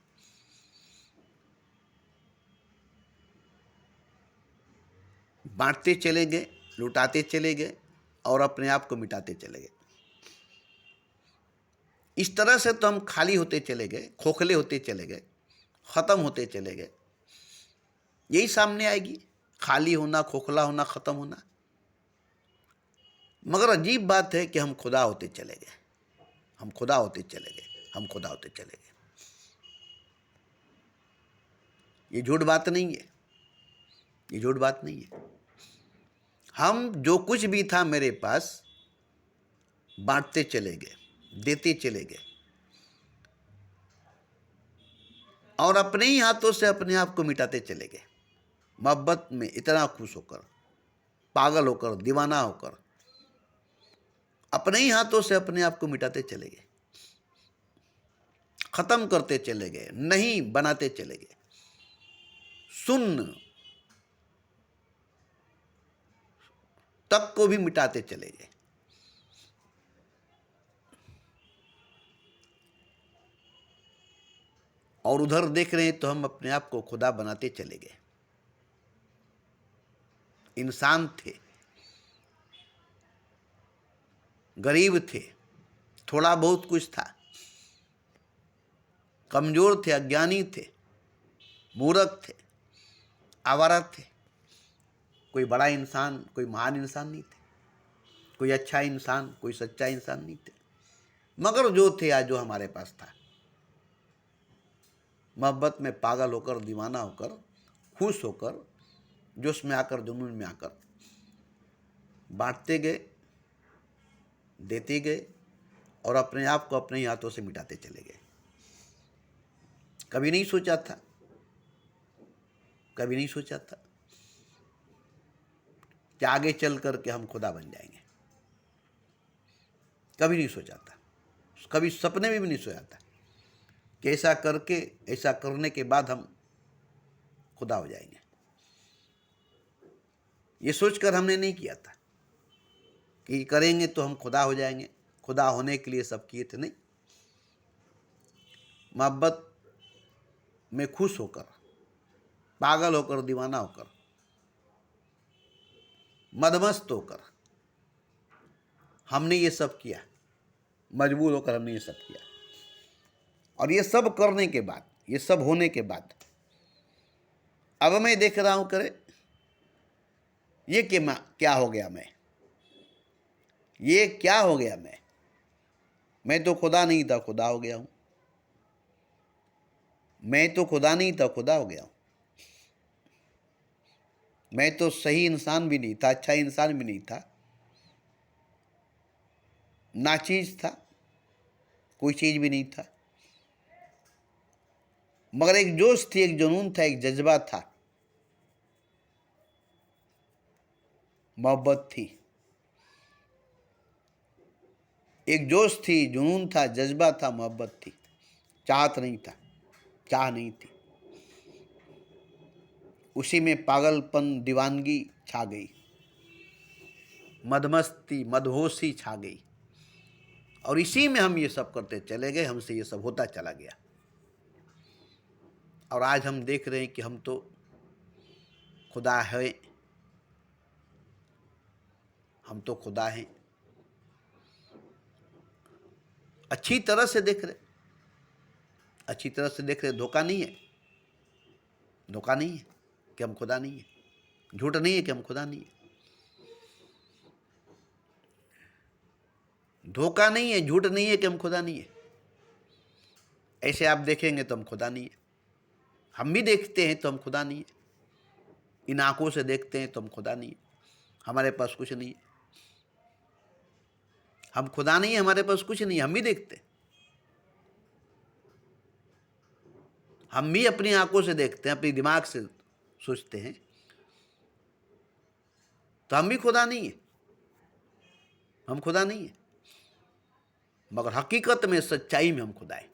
बांटते चले गए, लुटाते चले गए और अपने आप को मिटाते चले गए। इस तरह से तो हम खाली होते चले गए, खोखले होते चले गए, खत्म होते चले गए। यही सामने आएगी, खाली होना, खोखला होना, खत्म होना। मगर अजीब बात है कि हम खुदा होते चले गए, हम खुदा होते चले गए, हम खुदा होते चले गए। ये झूठ बात नहीं है, ये झूठ बात नहीं है। हम जो कुछ भी था मेरे पास बांटते चले गए, देते चले गए और अपने ही हाथों से अपने आप को मिटाते चले गए। मोहब्बत में इतना खुश होकर, पागल होकर, दीवाना होकर अपने ही हाथों से अपने आप को मिटाते चले गए, खत्म करते चले गए, नहीं बनाते चले गए, शून्य तक को भी मिटाते चले गए। और उधर देख रहे हैं तो हम अपने आप को खुदा बनाते चले गए। इंसान थे, गरीब थे, थोड़ा बहुत कुछ था, कमजोर थे, अज्ञानी थे, मूर्ख थे, आवारा थे। कोई बड़ा इंसान, कोई महान इंसान नहीं थे, कोई अच्छा इंसान, कोई सच्चा इंसान नहीं थे। मगर जो थे आज, जो हमारे पास था, मोहब्बत में पागल होकर, दीवाना होकर, खुश होकर, जोश में आकर, जुनून में आकर बांटते गए, देते गए और अपने आप को अपने ही हाथों से मिटाते चले गए। कभी नहीं सोचा था, कभी नहीं सोचा था कि आगे चल करके हम खुदा बन जाएंगे। कभी नहीं सोचा था, कभी सपने में भी नहीं सोचा था कि ऐसा करके, ऐसा करने के बाद हम खुदा हो जाएंगे। ये सोचकर हमने नहीं किया था कि करेंगे तो हम खुदा हो जाएंगे, खुदा होने के लिए सब किए थे। नहीं, मोहब्बत में खुश होकर, पागल होकर, दीवाना होकर, मदमस्त होकर हमने ये सब किया, मजबूर होकर हमने ये सब किया। और ये सब करने के बाद, ये सब होने के बाद अब मैं देख रहा हूं, करे ये क्या हो गया, ये क्या हो गया। मैं तो खुदा नहीं था, खुदा हो गया हूं। मैं तो खुदा नहीं था, खुदा हो गया हूं। मैं तो सही इंसान भी नहीं था, अच्छा इंसान भी नहीं था, नाचीज था, कोई चीज भी नहीं था। मगर एक जोश थी, एक जुनून था, एक जज्बा था, मोहब्बत थी। एक जोश थी, जुनून था, जज्बा था, मोहब्बत थी। चाहत नहीं था, चाह नहीं थी। उसी में पागलपन, दीवानगी छा गई, मदमस्ती, मदहोशी छा गई। और इसी में हम ये सब करते चले गए, हमसे ये सब होता चला गया। और आज हम देख रहे हैं कि हम तो खुदा है, हम तो खुदा हैं। अच्छी तरह से देख रहे, अच्छी तरह से देख रहे। धोखा नहीं है, धोखा नहीं है कि हम खुदा नहीं है, झूठ नहीं है कि हम खुदा नहीं है, धोखा नहीं है, झूठ नहीं है कि हम खुदा नहीं है। ऐसे आप देखेंगे तो हम खुदा नहीं है। हम भी देखते हैं तो हम खुदा नहीं है, इन आंखों से देखते हैं तो हम खुदा नहीं है। हमारे पास कुछ नहीं है, हम खुदा नहीं है, हमारे पास कुछ नहीं है। हम भी देखते हैं, हम भी अपनी आंखों से देखते हैं, अपनी दिमाग से सोचते हैं, तो हम भी खुदा नहीं है, हम खुदा नहीं है। मगर हकीकत में, सच्चाई में हम खुदा है,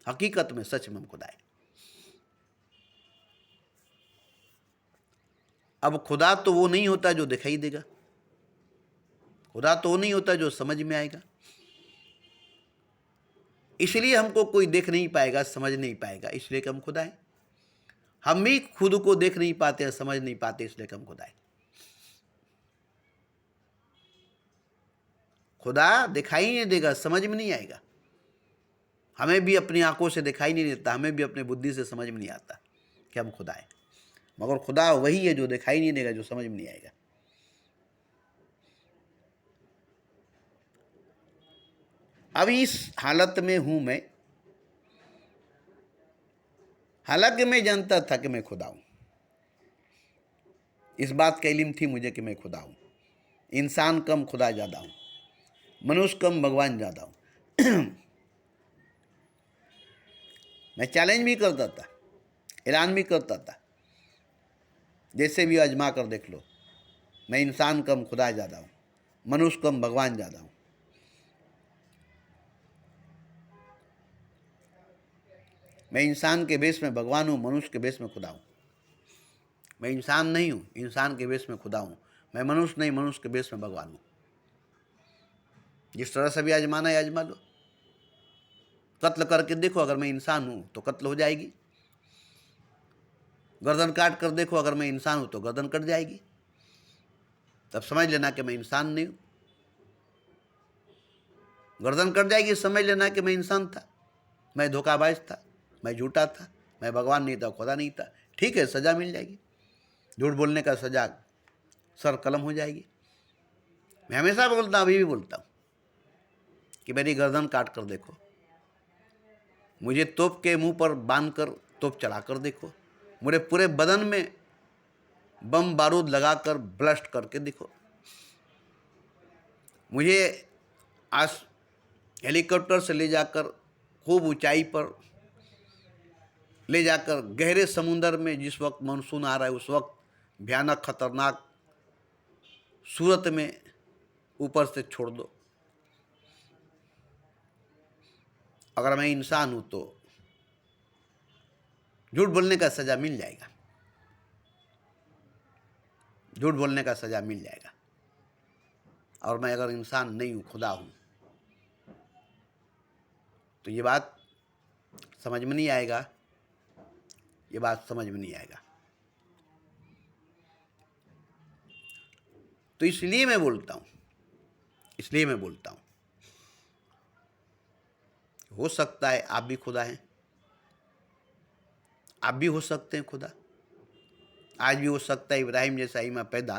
हकीकत में, सच में हम खुदा है। अब खुदा तो वो नहीं होता जो दिखाई देगा, खुदा तो वो नहीं होता जो समझ में आएगा। इसलिए हमको कोई देख नहीं पाएगा, समझ नहीं पाएगा, इसलिए कि हम खुदा है। हम भी खुद को देख नहीं पाते, समझ नहीं पाते, इसलिए कि हम खुदा है। खुदा दिखाई नहीं देगा, समझ में नहीं आएगा। हमें भी अपनी आंखों से दिखाई नहीं देता, हमें भी अपने बुद्धि से समझ में नहीं आता कि हम खुदा है। मगर खुदा वही है जो दिखाई नहीं देगा, जो समझ में नहीं आएगा। अब इस हालत में हूं मैं, हालांकि मैं जानता था कि मैं खुदा हूं। इस बात का इल्म थी मुझे कि मैं खुदा हूं। इंसान कम, खुदा ज़्यादा हूं। मनुष्य कम, भगवान ज़्यादा हूं। मैं चैलेंज भी करता था, ऐलान भी करता था, जैसे भी आजमा कर देख लो, मैं इंसान कम, खुदा ज़्यादा हूं। मनुष्य कम, भगवान ज़्यादा हूं। मैं इंसान के बेस में भगवान हूं, मनुष्य के बेस में खुदा हूं। मैं इंसान नहीं हूं, इंसान के बेस में खुदा हूं। मैं मनुष्य नहीं, मनुष्य के बेस में भगवान हूं। जिस तरह से भी आजमाना है आजमा लो। कत्ल करके देखो, अगर मैं इंसान हूं तो कत्ल हो जाएगी। गर्दन काट कर देखो, अगर मैं इंसान हूं तो गर्दन कट जाएगी। तब समझ लेना कि मैं इंसान नहीं हूं। गर्दन कट जाएगी, समझ लेना कि मैं इंसान था, मैं धोखाबाज था, मैं झूठा था, मैं भगवान नहीं था, खुदा नहीं था। ठीक है, सजा मिल जाएगी। झूठ बोलने का सजा सर कलम हो जाएगी। मैं हमेशा बोलता हूं, अभी भी बोलता हूं कि मेरी गर्दन काट कर देखो, मुझे तोप के मुंह पर बांध कर तोप चढ़ा कर देखो, मुझे पूरे बदन में बम बारूद लगाकर ब्लास्ट करके देखो, मुझे आज हेलीकॉप्टर से ले जाकर खूब ऊंचाई पर ले जाकर गहरे समुंदर में, जिस वक्त मानसून आ रहा है उस वक्त भयानक खतरनाक सूरत में ऊपर से छोड़ दो। अगर मैं इंसान हूं तो झूठ बोलने का सजा मिल जाएगा, झूठ बोलने का सजा मिल जाएगा। और मैं अगर इंसान नहीं हूं, खुदा हूं, तो ये बात समझ में नहीं आएगा, ये बात समझ में नहीं आएगा। तो इसलिए मैं बोलता हूं, इसलिए मैं बोलता हूं, हो सकता है आप भी खुदा हैं, आप भी हो सकते हैं खुदा। आज भी हो सकता है इब्राहिम जैसा ईमान पैदा,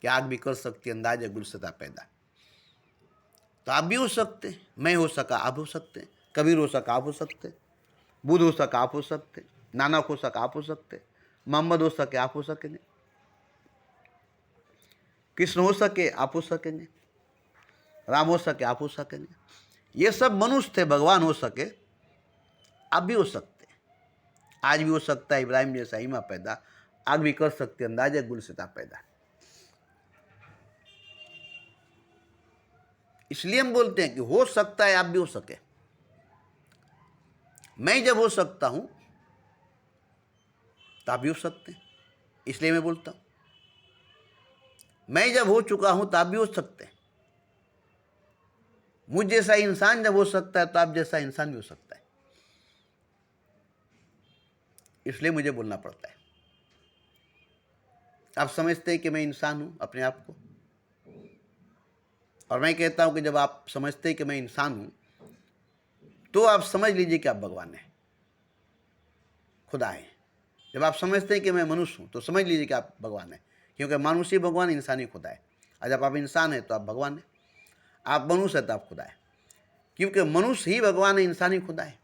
कि आग भी कर सकती है अंदाज़ गुलशता पैदा। तो आप भी हो सकते हैं, मैं हो सका आप हो सकते हैं, कबीर हो सका आप हो सकते हैं, बुद्ध हो सका आप हो सकते हैं, नानक हो सका आप हो सकते हैं, मोहम्मद हो सके आप हो सकेंगे, कृष्ण हो सके आप हो सकेंगे, राम हो सके आप हो सकेंगे। ये सब मनुष्य थे, भगवान हो सके आप भी हो सकते हैं। आज भी हो सकता है इब्राहिम जैसा ईमान पैदा, आग भी कर सकते अंदाज़ गुलशता पैदा। इसलिए हम बोलते हैं कि हो सकता है आप भी हो सके। मैं जब हो सकता हूं तो आप भी हो सकते हैं, इसलिए मैं बोलता हूं। मैं जब हो चुका हूं तो आप भी हो सकते हैं। मुझ जैसा इंसान जब हो सकता है तो आप जैसा इंसान भी हो सकता है, इसलिए मुझे बोलना पड़ता है। आप समझते हैं कि मैं इंसान हूं अपने आप को, और मैं कहता हूं कि जब आप समझते हैं कि मैं इंसान हूं तो आप समझ लीजिए कि आप भगवान हैं, खुदा हैं। जब आप समझते हैं कि मैं मनुष्य हूं तो समझ लीजिए कि आप भगवान हैं, क्योंकि मनुष्य भगवान, इंसानी खुदा है। और जब आप इंसान हैं तो आप भगवान हैं, आप मनुष्य हैं तो आप खुदा है, क्योंकि मनुष्य ही भगवान है, इंसान ही खुदा है।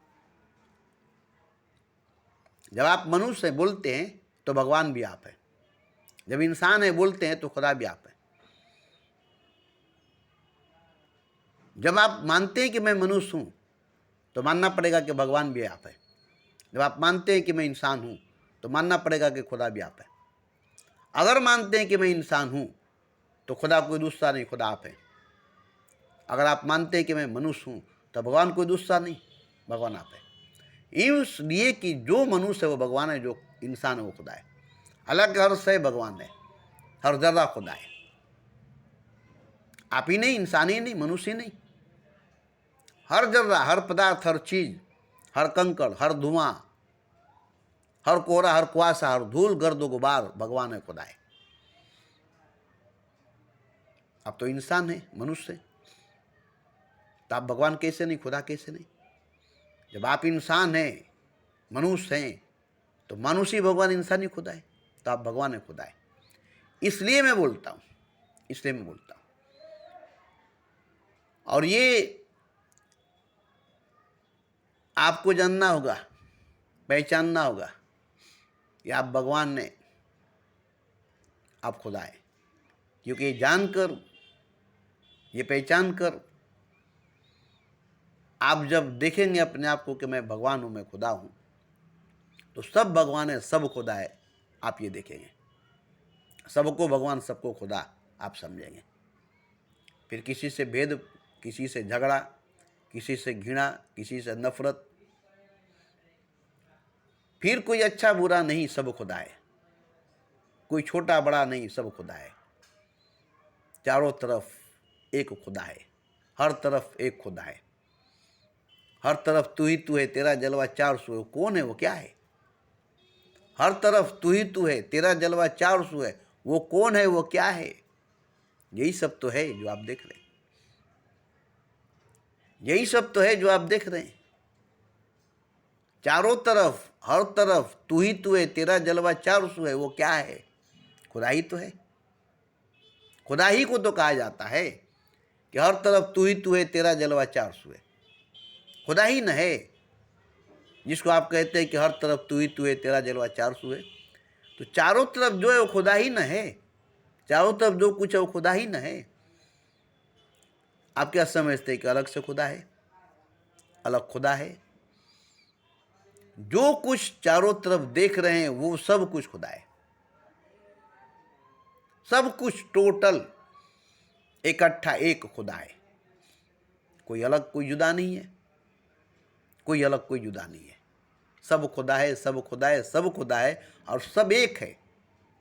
जब आप मनुष्य हैं बोलते हैं तो भगवान भी आप है, जब इंसान है बोलते हैं तो खुदा भी आप है। जब आप मानते हैं कि मैं मनुष्य हूं तो मानना पड़ेगा कि भगवान भी आप है। जब आप मानते हैं कि मैं इंसान हूं तो मानना पड़ेगा कि खुदा भी आप है। अगर मानते हैं कि मैं इंसान हूं तो खुदा कोई दूसरा नहीं, खुदा आप है। अगर आप मानते हैं कि मैं मनुष्य हूं तो भगवान कोई दूसरा नहीं, भगवान आप है। इसलिए कि जो मनुष्य है वो भगवान है, जो इंसान है वो खुदा है। हालांकि हर शय भगवान है, हर जर्रा खुदा है। आप ही नहीं, इंसान ही नहीं, मनुष्य ही नहीं, हर जर्रा, हर पदार्थ, हर चीज, हर कंकड़, हर धुआं, हर कोहरा, हर कुआसा, हर धूल, गर्द गुबार भगवान है, खुदा है। आप तो इंसान है, मनुष्य है, तो आप भगवान कैसे नहीं, खुदा कैसे नहीं? जब आप इंसान हैं, मनुष्य हैं, तो मनुष्य ही भगवान, इंसान ही खुदा है, तो आप भगवान है, खुदा है। इसलिए मैं बोलता हूं, इसलिए मैं बोलता हूं। और ये आपको जानना होगा, पहचानना होगा कि आप भगवान ने, आप खुदा है। क्योंकि ये जानकर, ये पहचान कर आप जब देखेंगे अपने आप को कि मैं भगवान हूं, मैं खुदा हूं, तो सब भगवान है, सब खुदा है, आप ये देखेंगे। सबको भगवान, सबको खुदा आप समझेंगे। फिर किसी से भेद, किसी से झगड़ा, किसी से घृणा, किसी से नफरत, फिर कोई अच्छा बुरा नहीं, सब खुदा है। कोई छोटा बड़ा नहीं, सब खुदा है। चारों तरफ एक खुदा है, हर तरफ एक खुदा है, हर तरफ तू ही तू है, तेरा जलवा 400 है। कौन है वो, क्या है? हर तरफ तू ही तू है, तेरा जलवा 400 है। वो कौन है, वो क्या है? यही सब तो है जो आप देख रहे हैं, यही सब तो है जो आप देख रहे हैं। चारों तरफ, हर तरफ तू ही तू है, तेरा जलवा 400 है। वो क्या है? खुदा ही तो है। खुदा ही को तो कहा जाता है कि हर तरफ तू ही तू है, तेरा जलवा 400 है। खुदा ही न है जिसको आप कहते हैं कि हर तरफ तू ही तू है, तेरा जलवा 400 है। तो चारों तरफ जो है वो खुदा ही न है। चारों तरफ जो कुछ है वो खुदा ही न है। आप क्या समझते हैं कि अलग से खुदा है? अलग खुदा है। जो कुछ चारों तरफ देख रहे हैं वो सब कुछ खुदा है। सब कुछ टोटल इकट्ठा एक खुदा है। कोई अलग, कोई जुदा नहीं है। कोई अलग, कोई जुदा नहीं है। सब खुदा है, सब खुदा है, सब खुदा है, और सब एक है,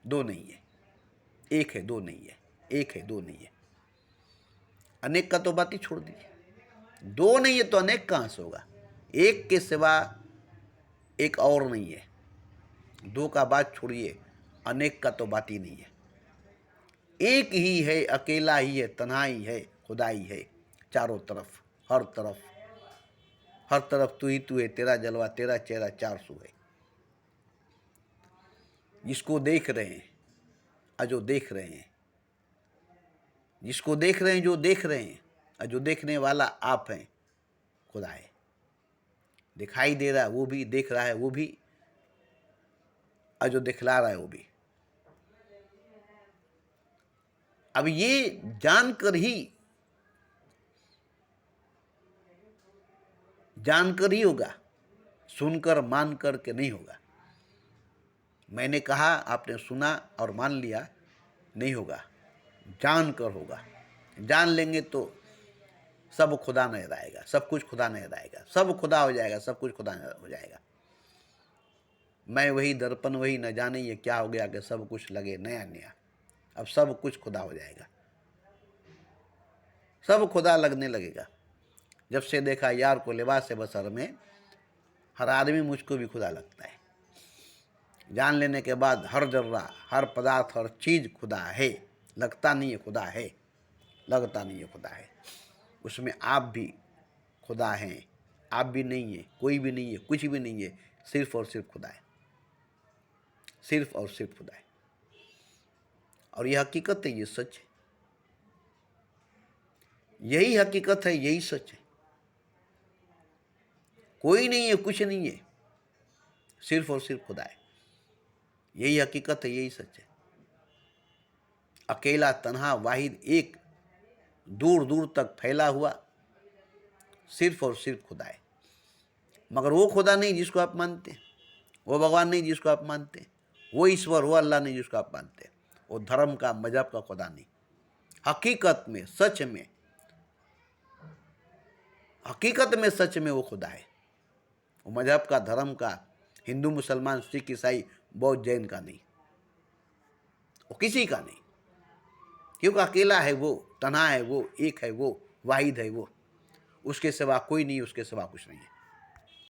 दो नहीं है। एक है, दो नहीं है। एक है, दो नहीं है। अनेक का तो बात ही छोड़ दीजिए। दो नहीं है तो अनेक कहां से होगा? एक के सिवा एक और नहीं है। दो का बात छोड़िए, अनेक का तो बात ही नहीं है। एक ही है, अकेला ही है, तन्हाई है, खुदाई है। चारों तरफ, हर तरफ, हर तरफ तू ही तू है, तेरा जलवा, तेरा चेहरा 400 है। जिसको देख रहे हैं, अजो देख रहे हैं, जिसको देख रहे हैं, जो देख रहे हैं, अजो देखने वाला आप हैं, खुदा है। दिखाई दे रहा है वो भी, देख रहा है वो भी, अजो दिखला रहा है वो भी। अब ये जानकर होगा, सुनकर मान कर के नहीं होगा। मैंने कहा, आपने सुना और मान लिया, नहीं होगा। जानकर होगा। जान लेंगे तो सब खुदा नजर आएगा, सब कुछ खुदा नजर आएगा, सब खुदा हो जाएगा, सब कुछ खुदा हो जाएगा। मैं वही दर्पण वही, न जाने ये क्या हो गया कि सब कुछ लगे नया नया। अब सब कुछ खुदा हो जाएगा, सब खुदा लगने लगेगा। जब से देखा यार को लिबास बसर में, हर आदमी मुझको भी खुदा लगता है। जान लेने के बाद हर जर्रा, हर पदार्थ, हर चीज खुदा है। लगता नहीं है, खुदा है। लगता नहीं है, खुदा है। उसमें आप भी खुदा हैं। आप भी नहीं है, कोई भी नहीं है, कुछ भी नहीं है, सिर्फ और सिर्फ खुदा है। सिर्फ और सिर्फ खुदा है। और यह हकीकत है, ये सच है। यही हकीकत है, यही सच है। कोई नहीं है, कुछ नहीं है, सिर्फ और सिर्फ खुदा है। यही हकीकत है, यही सच है। अकेला, तन्हा, वाहिद, एक, दूर दूर तक फैला हुआ, सिर्फ और सिर्फ खुदा है। मगर वो खुदा नहीं जिसको आप मानते हैं, वो भगवान नहीं जिसको आप मानते हैं, वो ईश्वर, वो अल्लाह नहीं जिसको आप मानते हैं, वो धर्म का, मजहब का खुदा नहीं। हकीकत में, सच में, हकीकत में, सच में वो खुदा है। वो मजहब का, धर्म का, हिंदू मुसलमान सिख ईसाई बौद्ध जैन का नहीं, वो किसी का नहीं, क्योंकि अकेला है वो, तन्हा है वो, एक है वो, वाहिद है वो, उसके सिवा कोई नहीं, उसके सिवा कुछ नहीं है।